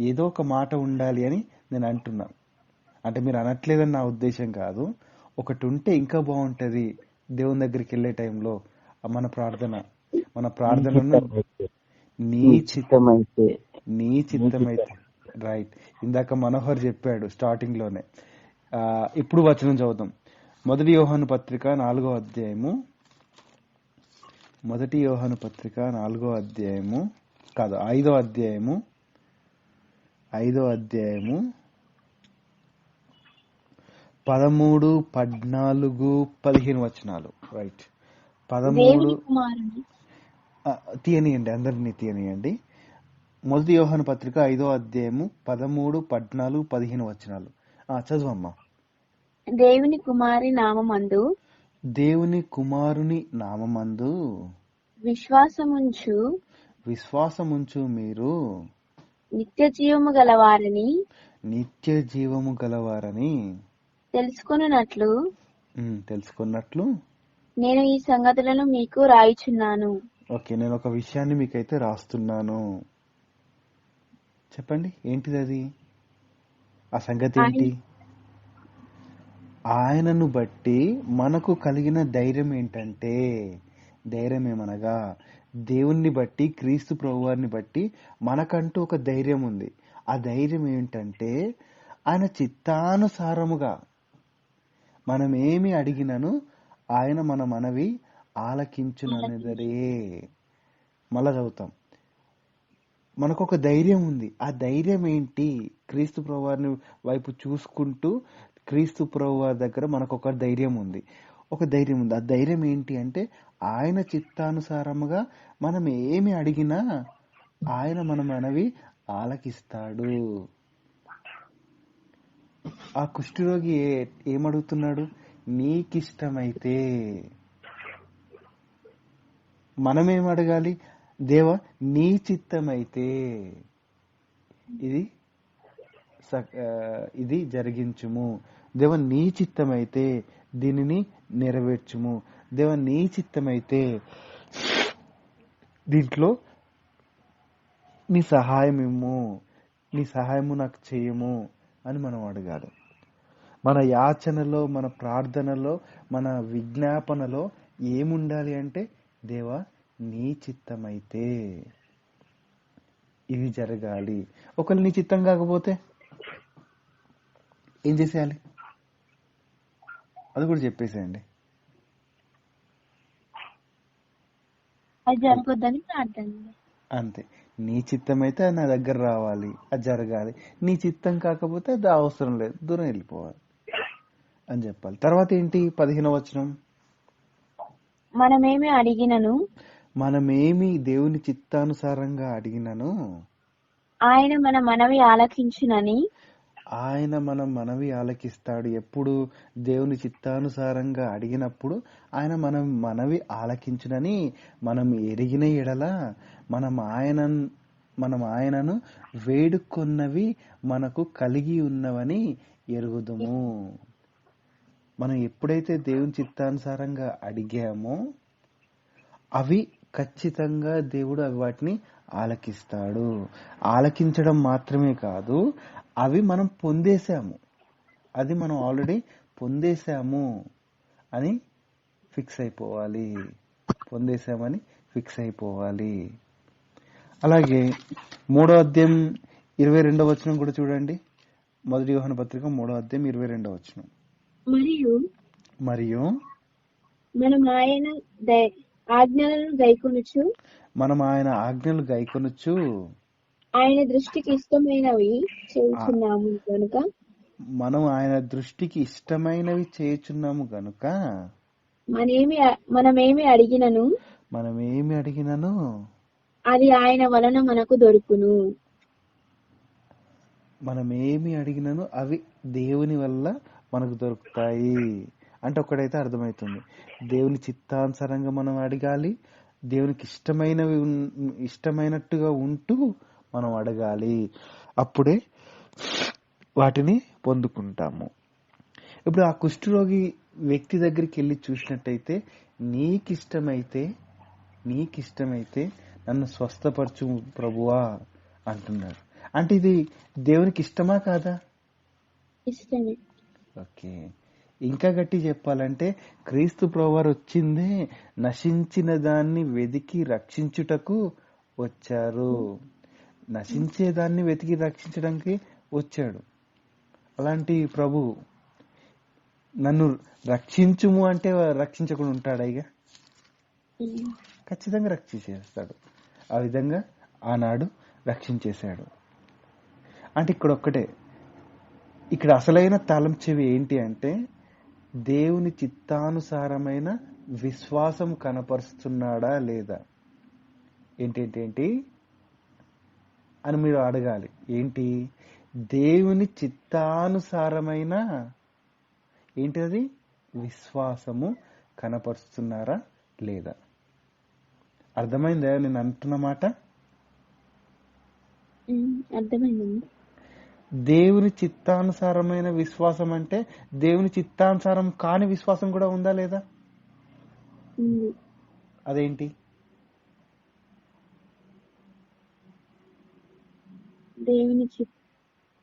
A: ఏదో ఒక మాట ఉండాలి అని నేను అంటున్నా. అంటే మీరు అనట్లేదని నా ఉద్దేశం కాదు. ఒకటి ఉంటే ఇంకా బాగుంటది దేవుని దగ్గరికి వెళ్ళే టైంలో. మన ప్రార్థనను నీ
C: ఇష్టమైతే
A: నీ చిత్తమైతే. రైట్. ఇందాక మనోహర్ చెప్పాడు స్టార్టింగ్ లోనే. ఇప్పుడు వచనం చదువుతాం. 1 యోహాను పత్రిక 4వ అధ్యాయము. 1 యోహాను పత్రిక 4వ అధ్యాయము కాదు 5వ అధ్యాయము. 5వ అధ్యాయము 13, 14, 15 వచనాలు. రైట్. 13
B: దేవుని కుమారుని
A: తీయనియండి, అందరినీ తీయనియండి. 1 యోహాను పత్రిక 5వ అధ్యాయము 13, 14, 15 వచనాలు. చదువమ్మా.
B: దేవుని కుమారి నామమందు
A: దేవుని కుమారుని నామమందు
B: విశ్వాసముంచు
A: మీరు
B: నిత్య జీవము గలవారని
A: నిత్య జీవము గలవారని తెలుసుకున్నట్లు
B: నేను ఈ సంగతులను మీకు రాయిచున్నాను.
A: ఓకే, నేను ఒక విషయాన్ని మీకైతే రాస్తున్నాను. చెప్పండి, ఏంటిది అది? ఆ సంగతి ఏంటి? ఆయనను బట్టి మనకు కలిగిన ధైర్యం ఏంటంటే, ధైర్యం ఏమనగా దేవుణ్ణి బట్టి, క్రీస్తు ప్రభువారిని బట్టి మనకంటూ ఒక ధైర్యం ఉంది. ఆ ధైర్యం ఏంటంటే ఆయన చిత్తానుసారముగా మనం ఏమి అడిగినను ఆయన మన మనవి ఆలకించుననిదరే. మళ్ళా చదువుతాం. మనకు ఒక ధైర్యం ఉంది. ఆ ధైర్యం ఏంటి? క్రీస్తు ప్రభువారిని వైపు చూసుకుంటూ క్రీస్తు ప్రభువారి దగ్గర మనకు ఒక ధైర్యం ఉంది. ఆ ధైర్యం ఏంటి అంటే ఆయన చిత్తానుసారముగా మనం ఏమి అడిగినా ఆయన మన మనవి ఆలకిస్తాడు. ఆ కుష్ఠరోగి ఏమడుగుతున్నాడు? నీకిష్టమైతే. మనమేం అడగాలి? దేవా నీ చిత్తమైతే ఇది జరిగించుము. దేవ నీ చిత్తమైతే దీనిని నెరవేర్చుము. దేవ నీ చిత్తమైతే దీంట్లో నీ సహాయం ఇమ్ము, నీ సహాయము నాకు చేయము అని మనం అడగాలి. మన యాచనలో, మన ప్రార్థనలో, మన విజ్ఞాపనలో ఏముండాలి అంటే, దేవా నీ చిత్తమైతే ఇది జరగాలి. ఒకవేళ నీ చిత్తం కాకపోతే ఏం చేసేయాలి? అది కూడా చెప్పేసేయండి.
B: అది జరగొద్దని ప్రార్థన.
A: అంతే. నీ చిత్తం అయితే అది నా దగ్గర రావాలి, అది జరగాలి. నీ చిత్తం కాకపోతే అది అవసరం లేదు, దూరం వెళ్ళిపోవాలి అని చెప్పాలి. తర్వాత ఏంటి? 15వ వచనం. మనమేమి దేవుని చిత్తానుసారంగా అడిగినను
B: ఆయన మన మనవి
A: ఆలకిస్తాడు. ఎప్పుడు? దేవుని చిత్తానుసారంగా అడిగినప్పుడు ఆయన మనం మనవి ఆలకించునని మనం ఎరిగిన ఎడల మనం ఆయనను వేడుకొన్నవి మనకు కలిగి ఉన్నవని ఎరుగుదుము. మనం ఎప్పుడైతే దేవుని చిత్తానుసారంగా అడిగామో అవి ఖచ్చితంగా దేవుడు వాటిని ఆలకిస్తాడు. ఆలకించడం మాత్రమే కాదు, అవి మనం పొందేశాము, అది మనం ఆల్రెడీ పొందేశాము అని ఫిక్స్ అయిపోవాలి. అలాగే 3వ అధ్యాయం 22వ వచనం కూడా చూడండి. 1 యోహాను పత్రిక 3వ అధ్యాయం 22వ వచనం. మరియు
B: మనం ఆయన ఆజ్ఞలు గైకొనుచు ఆయన దృష్టికి ఇష్టమైనవి
A: ఆ,
B: చేయుచున్నాము కనుక
A: మనం ఆయన దృష్టికి ఇష్టమైనవి చేయుచున్నాము గనుక
B: మనమేమి అడిగినను
A: మనం ఏమి అడిగినను
B: అది ఆయన వలన మనకు దొరుకును.
A: మనం ఏమి అడిగినను అవి దేవుని వల్ల మనకు దొరుకుతాయి. అంటే ఒకటైతే అర్థమవుతుంది, దేవుని చిత్తానుసారంగా మనం అడగాలి, దేవునికి ఇష్టమైనట్టుగా ఉంటూ మనం అడగాలి. అప్పుడే వాటిని పొందుకుంటాము. ఇప్పుడు ఆ కుష్ఠరోగి వ్యక్తి దగ్గరికి వెళ్ళి చూసినట్టయితే, నీకిష్టమైతే నన్ను స్వస్థపరచు ప్రభువా అంటున్నాడు. అంటే ఇది దేవునికి ఇష్టమా కాదా?
B: ఇష్టమే.
A: ఓకే, ఇంకా గట్టి చెప్పాలంటే క్రీస్తు ప్రభువారు వచ్చిందే నశించిన దాన్ని వెతికి రక్షించుటకు వచ్చారు. నశించేదాన్ని వెతికి రక్షించడానికి వచ్చాడు. అలాంటి ప్రభు నన్ను రక్షించుము అంటే రక్షించకుండా ఉంటాడా? ఇక ఖచ్చితంగా రక్షించేస్తాడు. ఆ విధంగా ఆనాడు రక్షించేశాడు. అంటే ఇక్కడ అసలైన తాళం చెవి ఏంటి అంటే, దేవుని చిత్తానుసారమైన విశ్వాసం కనపరుస్తున్నాడా లేదా ఏంటి అని మీరు అడగాలి. ఏంటి? దేవుని చిత్తానుసారమైన ఏంటిది విశ్వాసము కనపరుస్తున్నారా లేదా? అర్థమైందా నేను అంటున్న మాట?
B: అర్థమైందండి.
A: దేవుని చిత్తానుసారమైన విశ్వాసం అంటే దేవుని చిత్తానుసారం కాని విశ్వాసం కూడా ఉందా లేదా? అదేంటి?
B: దేవుని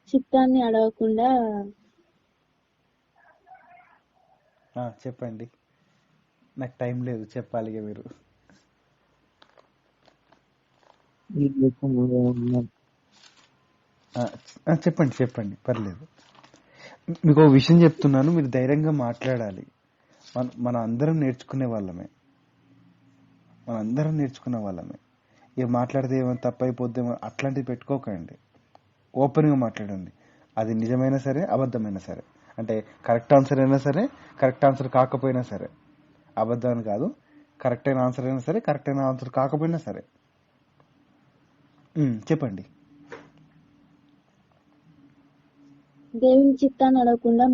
B: చిత్తాన్ని అడగకుండా
A: చెప్పండి, నాకు టైం లేదు, చెప్పాలి ఇక మీరు. చెప్పండి పర్లేదు. మీకు ఒక విషయం చెప్తున్నాను, మీరు ధైర్యంగా మాట్లాడాలి. మన అందరం నేర్చుకునే వాళ్ళమే. ఇక మాట్లాడితే ఏమైనా తప్పైపోద్దేమో అట్లాంటివి పెట్టుకోకండి. ఓపెన్గా మాట్లాడండి. అది నిజమైనా సరే, అబద్ధమైనా సరే. అంటే కరెక్ట్ ఆన్సర్ అయినా సరే, కరెక్ట్ ఆన్సర్ కాకపోయినా సరే. అబద్ధాన్ని కాదు, కరెక్ట్ అయిన ఆన్సర్ అయినా సరే, కరెక్ట్ అయిన ఆన్సర్ కాకపోయినా సరే. చెప్పండి.
B: దేవుని చిత్తాన్ని అడగకుండా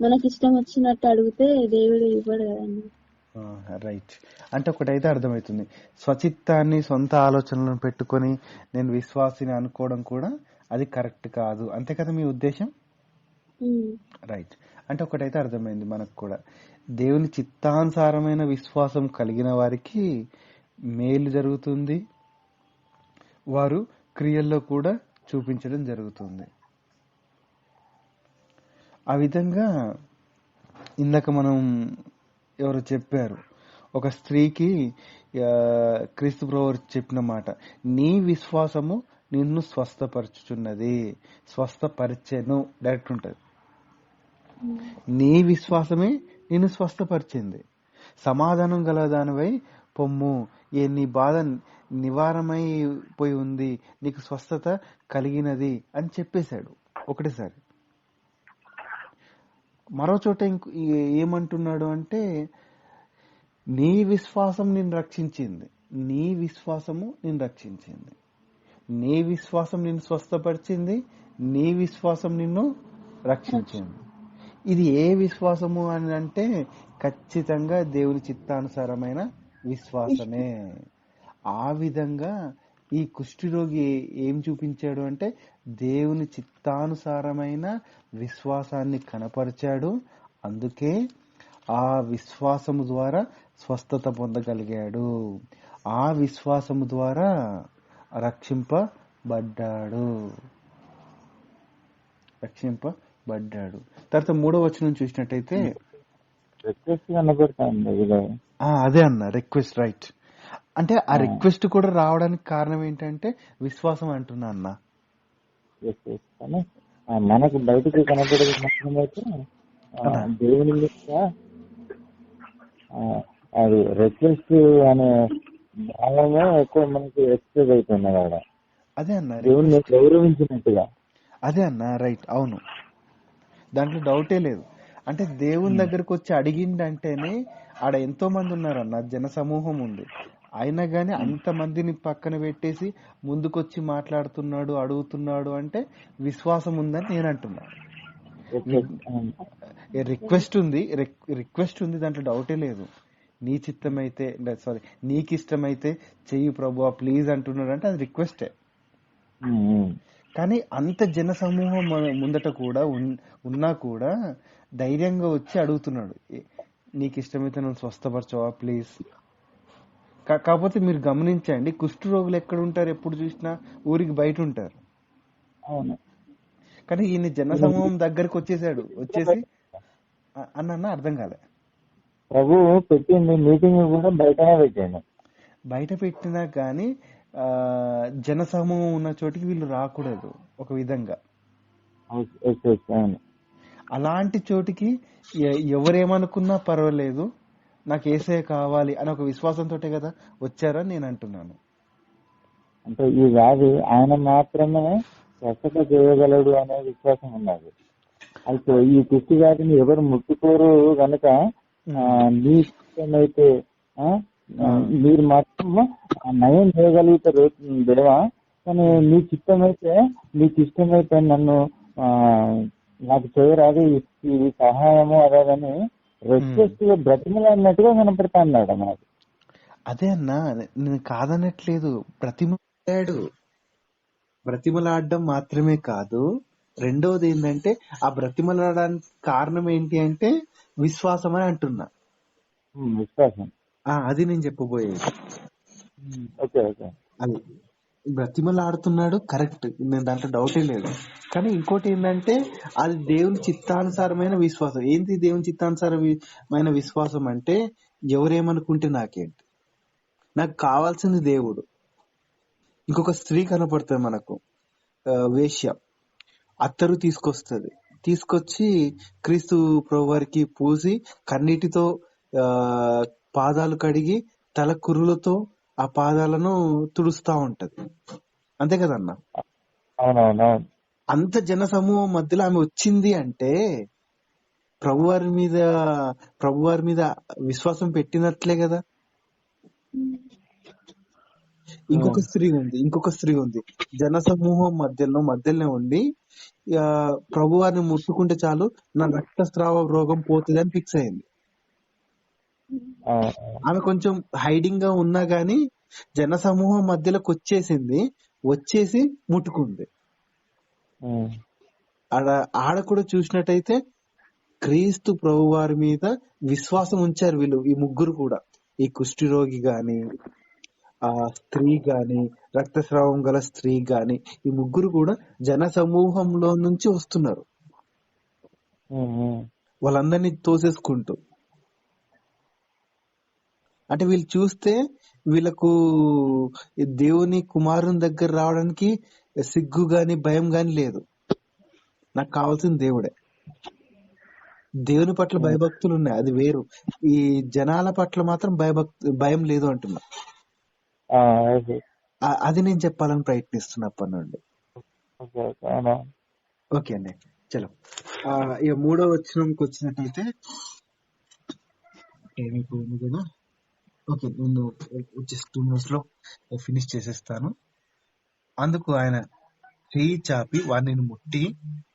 B: మనకి ఇష్టం వచ్చినట్టు అడిగితే దేవుడు ఇవ్వడు కదండి.
A: రైట్. అంటే ఒకటైతే అర్థమవుతుంది, స్వచిత్తాన్ని సొంత ఆలోచనలను పెట్టుకొని నేను విశ్వాసిని అనుకోవడం కూడా అది కరెక్ట్ కాదు. అంతే కదా మీ ఉద్దేశం? రైట్. అంటే ఒకటైతే అర్థమైంది మనకు కూడా, దేవుని చిత్తానుసారమైన విశ్వాసం కలిగిన వారికి మేలు జరుగుతుంది, వారు క్రియల్లో కూడా చూపించడం జరుగుతుంది. ఆ విధంగా ఇందాక మనం ఎవరు చెప్పారు, ఒక స్త్రీకి క్రీస్తు ప్రభువు చెప్పిన మాట, నీ విశ్వాసము నిన్ను స్వస్థపరచుచున్నది, స్వస్థపరిచెను డైరెక్ట్ ఉంటుంది. నీ విశ్వాసమే నిన్ను స్వస్థపరిచింది. సమాధానం గల దానివై పొమ్ము, నీ బాధ నివారమైపోయి ఉంది, నీకు స్వస్థత కలిగినది అని చెప్పేశాడు ఒకటేసారి. మరో చోట ఏమంటున్నాడు అంటే, నీ విశ్వాసం నిన్ను రక్షించింది, నీ విశ్వాసము నిన్ను రక్షించింది, నీ విశ్వాసం నిన్ను స్వస్థపరిచింది, నీ విశ్వాసం నిన్ను రక్షించింది. ఇది ఏ విశ్వాసము అని అంటే ఖచ్చితంగా దేవుని చిత్తానుసారమైన విశ్వాసమే. ఆ విధంగా ఈ కుష్ఠరోగి ఏం చూపించాడు అంటే దేవుని చిత్తానుసారమైన విశ్వాసాన్ని కనపరిచాడు. అందుకే ఆ విశ్వాసము ద్వారా స్వస్థత పొందగలిగాడు. ఆ విశ్వాసము ద్వారా రక్షింపబడ్డాడు. తర్వాత 3వ వచనం చూసినట్టయితే అదే అన్న రిక్వెస్ట్. రైట్. అంటే ఆ రిక్వెస్ట్ కూడా రావడానికి కారణం ఏంటంటే విశ్వాసం అంటున్నా అన్న.
G: మనకు బయటకు కనపడేది మాత్రమైతే దేవుని యొక్క అది రిక్వెస్ట్ అనే భావమే ఎక్కువ మనకి ఎక్స్ప్రెస్ అవుతుంది కదా.
A: అదే అన్న
G: దేవుణ్ణి
A: రిక్వెస్ట్,
G: గౌరవించినట్టుగా.
A: అదే అన్న రైట్, అవును, దాంట్లో డౌటే లేదు. అంటే దేవుని దగ్గరకు వచ్చి అడిగిండంటేనే ఆడ ఎంతో మంది ఉన్నారన్న, జన సమూహం ఉంది, అయినా గానీ అంతమందిని పక్కన పెట్టేసి ముందుకొచ్చి మాట్లాడుతున్నాడు, అడుగుతున్నాడు అంటే విశ్వాసం ఉందని నేను అంటున్నా. రిక్వెస్ట్ ఉంది, రిక్వెస్ట్ ఉంది, దాంట్లో డౌటే లేదు. నీ చిత్తమైతే, సారీ, నీకు ఇష్టమైతే చెయ్యి ప్రభువా ప్లీజ్ అంటున్నాడు అంటే అది రిక్వెస్టే. కానీ అంత జన సమూహం ముందట కూడా ఉన్నా కూడా ధైర్యంగా వచ్చి అడుగుతున్నాడు, నీకు ఇష్టమైతే నన్ను స్వస్థపరచవా ప్లీజ్. కాకపోతే మీరు గమనించండి, కుష్ఠ రోగులు ఎక్కడ ఉంటారు? ఎప్పుడు చూసినా ఊరికి బయట ఉంటారు. కానీ ఈయన జన సమూహం దగ్గరకు వచ్చేసి అన్న అర్థం కాలే.
G: ప్రభు పెట్టింది మీటింగ్ కూడా బయటనే పెట్టాను.
A: బయట పెట్టినా కానీ జన సమూహం ఉన్న చోటికి వీళ్ళు రాకూడదు ఒక విధంగా. అలాంటి చోటికి ఎవరేమనుకున్నా పర్వాలేదు, నాకు యేసయ్య కావాలి అని ఒక విశ్వాసంతో కదా వచ్చారని నేను అంటున్నాను.
G: అంటే ఈ వ్యాధి ఆయన మాత్రమే స్వస్థత చేయగలడు అనే విశ్వాసం ఉన్నది. అయితే ఈ కుష్టి వ్యాధిని ఎవరు ముట్టుకోరు గనక నీ ఇష్టమైతే మీరు మాత్రం నయం చేయగలుగుతారు దేవా, కానీ నీకు ఇష్టమైతే నన్ను నాకు చేయరాదు ఇది సహాయము అదేదని రిక్వెస్ట్ గా బ్రతిమలాడినట్టుగా కనపడతా అన్నాడు నాకు.
A: అదే అన్నా, నేను కాదనట్లేదు, బ్రతిమలాడడం మాత్రమే కాదు, రెండవది ఏంటంటే ఆ బ్రతిమలాడడానికి కారణం ఏంటి అంటే విశ్వాసం అని అంటున్నా.
G: విశ్వాసం
A: అది నేను చెప్పబోయేది. అది బ్రతిమలాడుతున్నాడు, కరెక్ట్, నేను దాంట్లో డౌటే లేదు. కానీ ఇంకోటి ఏంటంటే అది దేవుని చిత్తానుసారమైన విశ్వాసం. ఏంటి దేవుని చిత్తానుసారమైన విశ్వాసం అంటే, ఎవరేమనుకుంటే నాకేంటి, నాకు కావాల్సింది దేవుడు. ఇంకొక స్త్రీ కనపడుతుంది మనకు, వేశ్య, అత్తరు తీసుకొచ్చి క్రీస్తు ప్రభువారికి పూసి కన్నీటితో పాదాలు కడిగి తల కురులతో ఆ పాదాలను తుడుస్తా ఉంటది, అంతే కదన్నా? అంత జన సమూహం మధ్యలో ఆమె వచ్చింది అంటే ప్రభువారి మీద విశ్వాసం పెట్టినట్లే కదా. ఇంకొక స్త్రీ ఉంది జన సమూహం మధ్యలోనే ఉండి ప్రభువారిని ముట్టుకుంటే చాలు నా రక్తస్రావ రోగం పోతుంది అని ఫిక్స్ అయింది. ఆమె కొంచెం హైడింగ్ గా ఉన్నా గానీ జన సమూహం మధ్యలోకి వచ్చేసి ముట్టుకుంది. ఆడ కూడా చూసినట్టయితే క్రీస్తు ప్రభువారి మీద విశ్వాసం ఉంచారు వీళ్ళు, ఈ ముగ్గురు కూడా, ఈ కుష్టి రోగి గాని, ఆ స్త్రీ గాని, రక్తస్రావం గల స్త్రీ గాని, ఈ ముగ్గురు కూడా జన సమూహంలో నుంచి వస్తున్నారు, వాళ్ళందరినీ తోసేసుకుంటూ. అంటే వీళ్ళు చూస్తే వీళ్ళకు దేవుని కుమారుని దగ్గర రావడానికి సిగ్గు గాని భయం గాని లేదు. నాకు కావాల్సిన దేవుడే. దేవుని పట్ల భయభక్తులు ఉన్నాయి, అది వేరు. ఈ జనాల పట్ల మాత్రం భయం లేదు అంటున్నా. అది నేను చెప్పాలని ప్రయత్నిస్తున్నా అప్పటి నుండి. ఓకే అండి, చలో ఇక 3వ వచనంకి వచ్చినట్టయితే, ఓకే నేను వచ్చేసి 2 minutes లో ఫినిష్ చేసేస్తాను. అందుకు ఆయన చేయి చాపి వాడిని ముట్టి,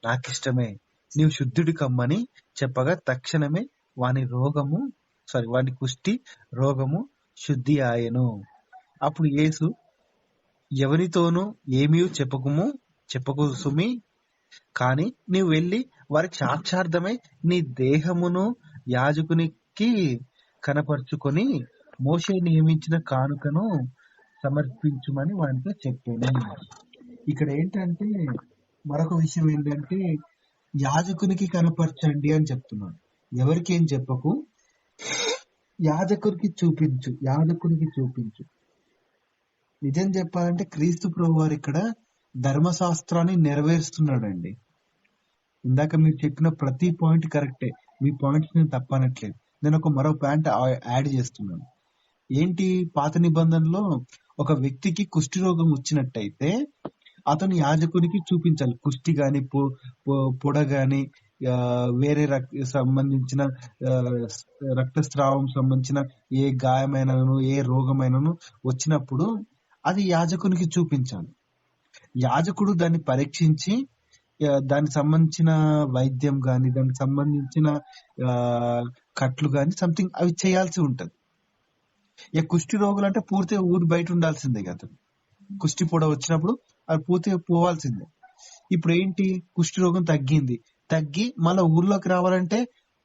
A: నాకిష్టమే నీవు శుద్ధుడి కమ్మని చెప్పగా తక్షణమే వాని కుష్టి రోగము శుద్ధి ఆయను. అప్పుడు యేసు, ఎవరితోనూ ఏమీ చెప్పకు సుమి, కాని నీవు వెళ్ళి వారికి సాక్షార్థమై నీ దేహమును యాజకునికి కనపరుచుకొని మోషే నియమించిన కానుకను సమర్పించుమని వానితో చెప్పాను. ఇక్కడ ఏంటంటే మరొక విషయం ఏంటంటే, యాజకునికి కనపరచండి అని చెప్తున్నాడు. ఎవరికి ఏం చెప్పకు, యాజకునికి చూపించు. నిజం చెప్పాలంటే క్రీస్తు ప్రభువారు ఇక్కడ ధర్మశాస్త్రాన్ని నెరవేరుస్తున్నాడండి. ఇందాక మీరు చెప్పిన ప్రతి పాయింట్ కరెక్టే, మీ పాయింట్స్ నేను తప్పనట్లేదు. నేను మరో పాయింట్ యాడ్ చేస్తున్నాను. ఏంటి, పాత నిబంధనలో ఒక వ్యక్తికి కుష్టి రోగం వచ్చినట్టయితే అతను యాజకునికి చూపించాలి. కుష్టి గాని పొడ గాని వేరే సంబంధించిన రక్తస్రావం సంబంధించిన ఏ గాయమైనను ఏ రోగమైనను వచ్చినప్పుడు అది యాజకునికి చూపించాలి. యాజకుడు దాన్ని పరీక్షించి దానికి సంబంధించిన వైద్యం గాని దానికి సంబంధించిన కట్లు గాని సంథింగ్ అవి చేయాల్సి ఉంటది. ఇక కుష్టి రోగులు అంటే పూర్తిగా ఊరు బయట ఉండాల్సిందే కదా. కుష్టి పొడ వచ్చినప్పుడు అది పూర్తిగా పోవాల్సిందే. ఇప్పుడు ఏంటి, కుష్టి రోగం తగ్గి మళ్ళీ ఊర్లోకి రావాలంటే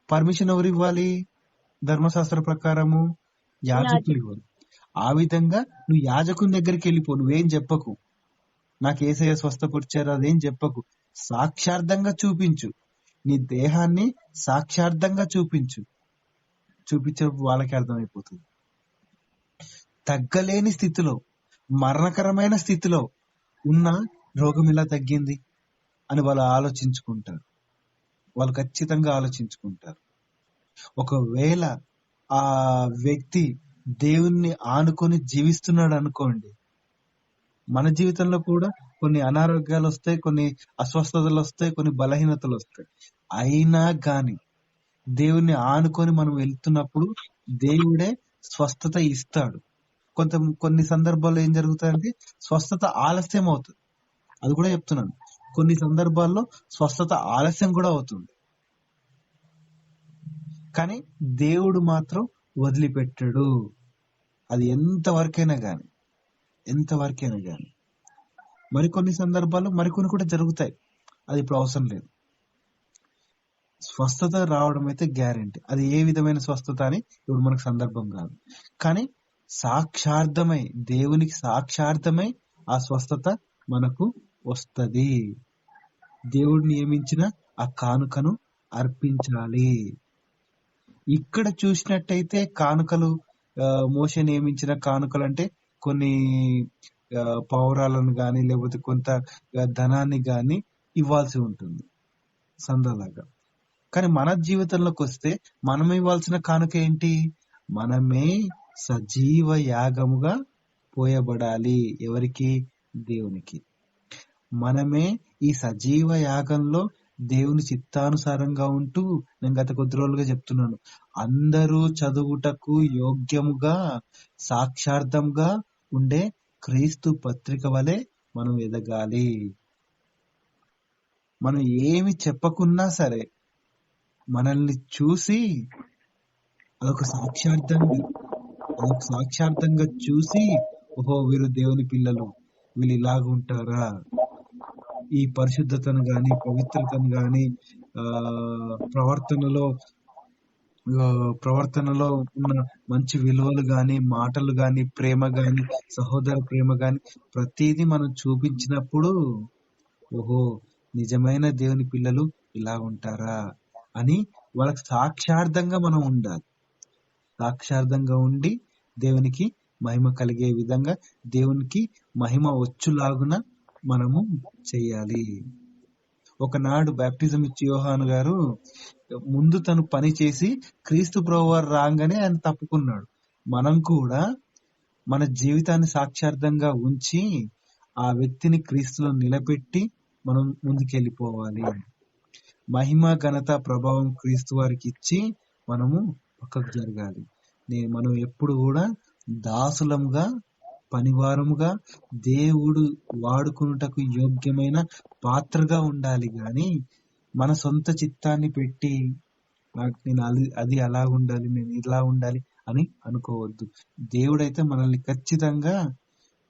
A: పర్మిషన్ ఎవరు ఇవ్వాలి? ధర్మశాస్త్ర ప్రకారము యాజకులు ఇవ్వాలి. ఆ విధంగా నువ్వు యాజకుని దగ్గరికి వెళ్ళిపో, నువ్వేం చెప్పకు, నాకు యేసయ్య స్వస్థపరిచారు అదేం చెప్పకు, సాక్షార్థంగా చూపించు. నీ దేహాన్ని సాక్షార్థంగా చూపించినప్పుడు వాళ్ళకి అర్థమైపోతుంది. తగ్గలేని స్థితిలో, మరణకరమైన స్థితిలో ఉన్న రోగం ఎలా తగ్గింది అని వాళ్ళు ఆలోచించుకుంటారు. వాళ్ళు ఖచ్చితంగా ఆలోచించుకుంటారు. ఒకవేళ ఆ వ్యక్తి దేవుణ్ణి ఆనుకొని జీవిస్తున్నాడు అనుకోండి, మన జీవితంలో కూడా కొన్ని అనారోగ్యాలు వస్తాయి, కొన్ని అస్వస్థతలు వస్తాయి, కొన్ని బలహీనతలు వస్తాయి. అయినా గాని దేవుణ్ణి ఆనుకొని మనం వెళ్తున్నప్పుడు దేవుడే స్వస్థత ఇస్తాడు. కొన్ని సందర్భాల్లో ఏం జరుగుతాయంటే స్వస్థత ఆలస్యం అవుతుంది. అది కూడా చెప్తున్నాను, కొన్ని సందర్భాల్లో స్వస్థత ఆలస్యం కూడా అవుతుంది. కానీ దేవుడు మాత్రం వదిలిపెట్టాడు. అది ఎంతవరకైనా గాని మరికొన్ని సందర్భాల్లో మరికొన్ని కూడా జరుగుతాయి. అది ఇప్పుడు అవసరం లేదు. స్వస్థత రావడం అయితే గ్యారెంటీ. అది ఏ విధమైన స్వస్థత అని ఇప్పుడు మనకు సందర్భం కాదు. కానీ సాక్షార్థమై, దేవునికి సాక్షార్థమై ఆ స్వస్థత మనకు వస్తది. దేవుడు నియమించిన ఆ కానుకను అర్పించాలి. ఇక్కడ చూసినట్టయితే కానుకలు, మోషే నియమించిన కానుకలు అంటే కొన్ని పౌరాలను గాని లేకపోతే కొంత ధనాన్ని గాని ఇవ్వాల్సి ఉంటుంది సందలాగా. కానీ మన జీవితంలోకి వస్తే మనం ఇవ్వాల్సిన కానుక ఏంటి? మనమే సజీవ యాగముగా పోయబడాలి. ఎవరికి? దేవునికి. మనమే ఈ సజీవ యాగంలో దేవుని చిత్తానుసారంగా ఉంటూ, నేను గత కొద్ది రోజులుగా చెప్తున్నాను, అందరూ చదువుటకు యోగ్యముగా సాక్షార్థంగా ఉండే క్రీస్తు పత్రిక వలె మనం ఎదగాలి. మనం ఏమి చెప్పకున్నా సరే మనల్ని చూసి అదొక సాక్షార్థంగా చూసి, ఓహో వీరు దేవుని పిల్లలు, వీళ్ళు ఇలాగుంటారా, ఈ పరిశుద్ధతను గాని పవిత్రతను గాని ప్రవర్తనలో ఉన్న మంచి విలువలు గాని, మాటలు గాని, ప్రేమ గాని, సహోదర ప్రేమ గాని ప్రతిదీ మనం చూపించినప్పుడు, ఓహో నిజమైన దేవుని పిల్లలు ఇలా ఉంటారా అని వాళ్ళకి సాక్షార్థంగా మనం ఉండాలి. సాక్షార్థంగా ఉండి దేవునికి మహిమ కలిగే విధంగా, దేవునికి మహిమ వచ్చులాగున మనము చెయ్యాలి. ఒకనాడు బాప్టిజం ఇచ్చి యోహాను గారు ముందు తను పని చేసి క్రీస్తు ప్రభువారు రాగానే ఆయన తప్పుకున్నాడు. మనం కూడా మన జీవితాన్ని సాక్షార్థంగా ఉంచి ఆ వ్యక్తిని క్రీస్తులో నిలబెట్టి మనం ముందుకెళ్ళిపోవాలి. మహిమ ఘనత ప్రభావం క్రీస్తు వారికి ఇచ్చి మనము పక్కకు జరగాలి. మనం ఎప్పుడు కూడా దాసులంగా, పనివారముగా, దేవుడు వాడుకున్నటకు యోగ్యమైన పాత్రగా ఉండాలి. గాని మన సొంత చిత్తాన్ని పెట్టి నేను అది అలా ఉండాలి, నేను ఇలా ఉండాలి అని అనుకోవద్దు. దేవుడైతే మనల్ని ఖచ్చితంగా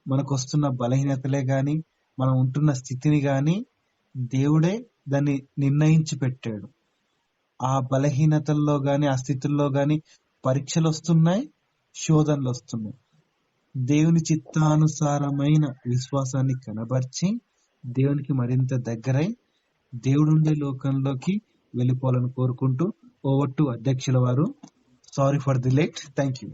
A: మనకు వస్తున్న బలహీనతలే గాని, మనం ఉంటున్న స్థితిని గాని దేవుడే దాన్ని నిర్ణయించి పెట్టాడు. ఆ బలహీనతల్లో గాని, ఆ స్థితుల్లో గాని పరీక్షలు వస్తున్నాయి, శోధనలు వస్తున్నాయి. దేవుని చిత్తానుసారమైన విశ్వాసాన్ని కనబర్చి దేవునికి మరింత దగ్గరై దేవుడుండే లోకంలోకి వెళ్ళిపోవాలని కోరుకుంటూ, ఓవర్ టు అధ్యక్షుల వారు. Sorry for the late. Thank you.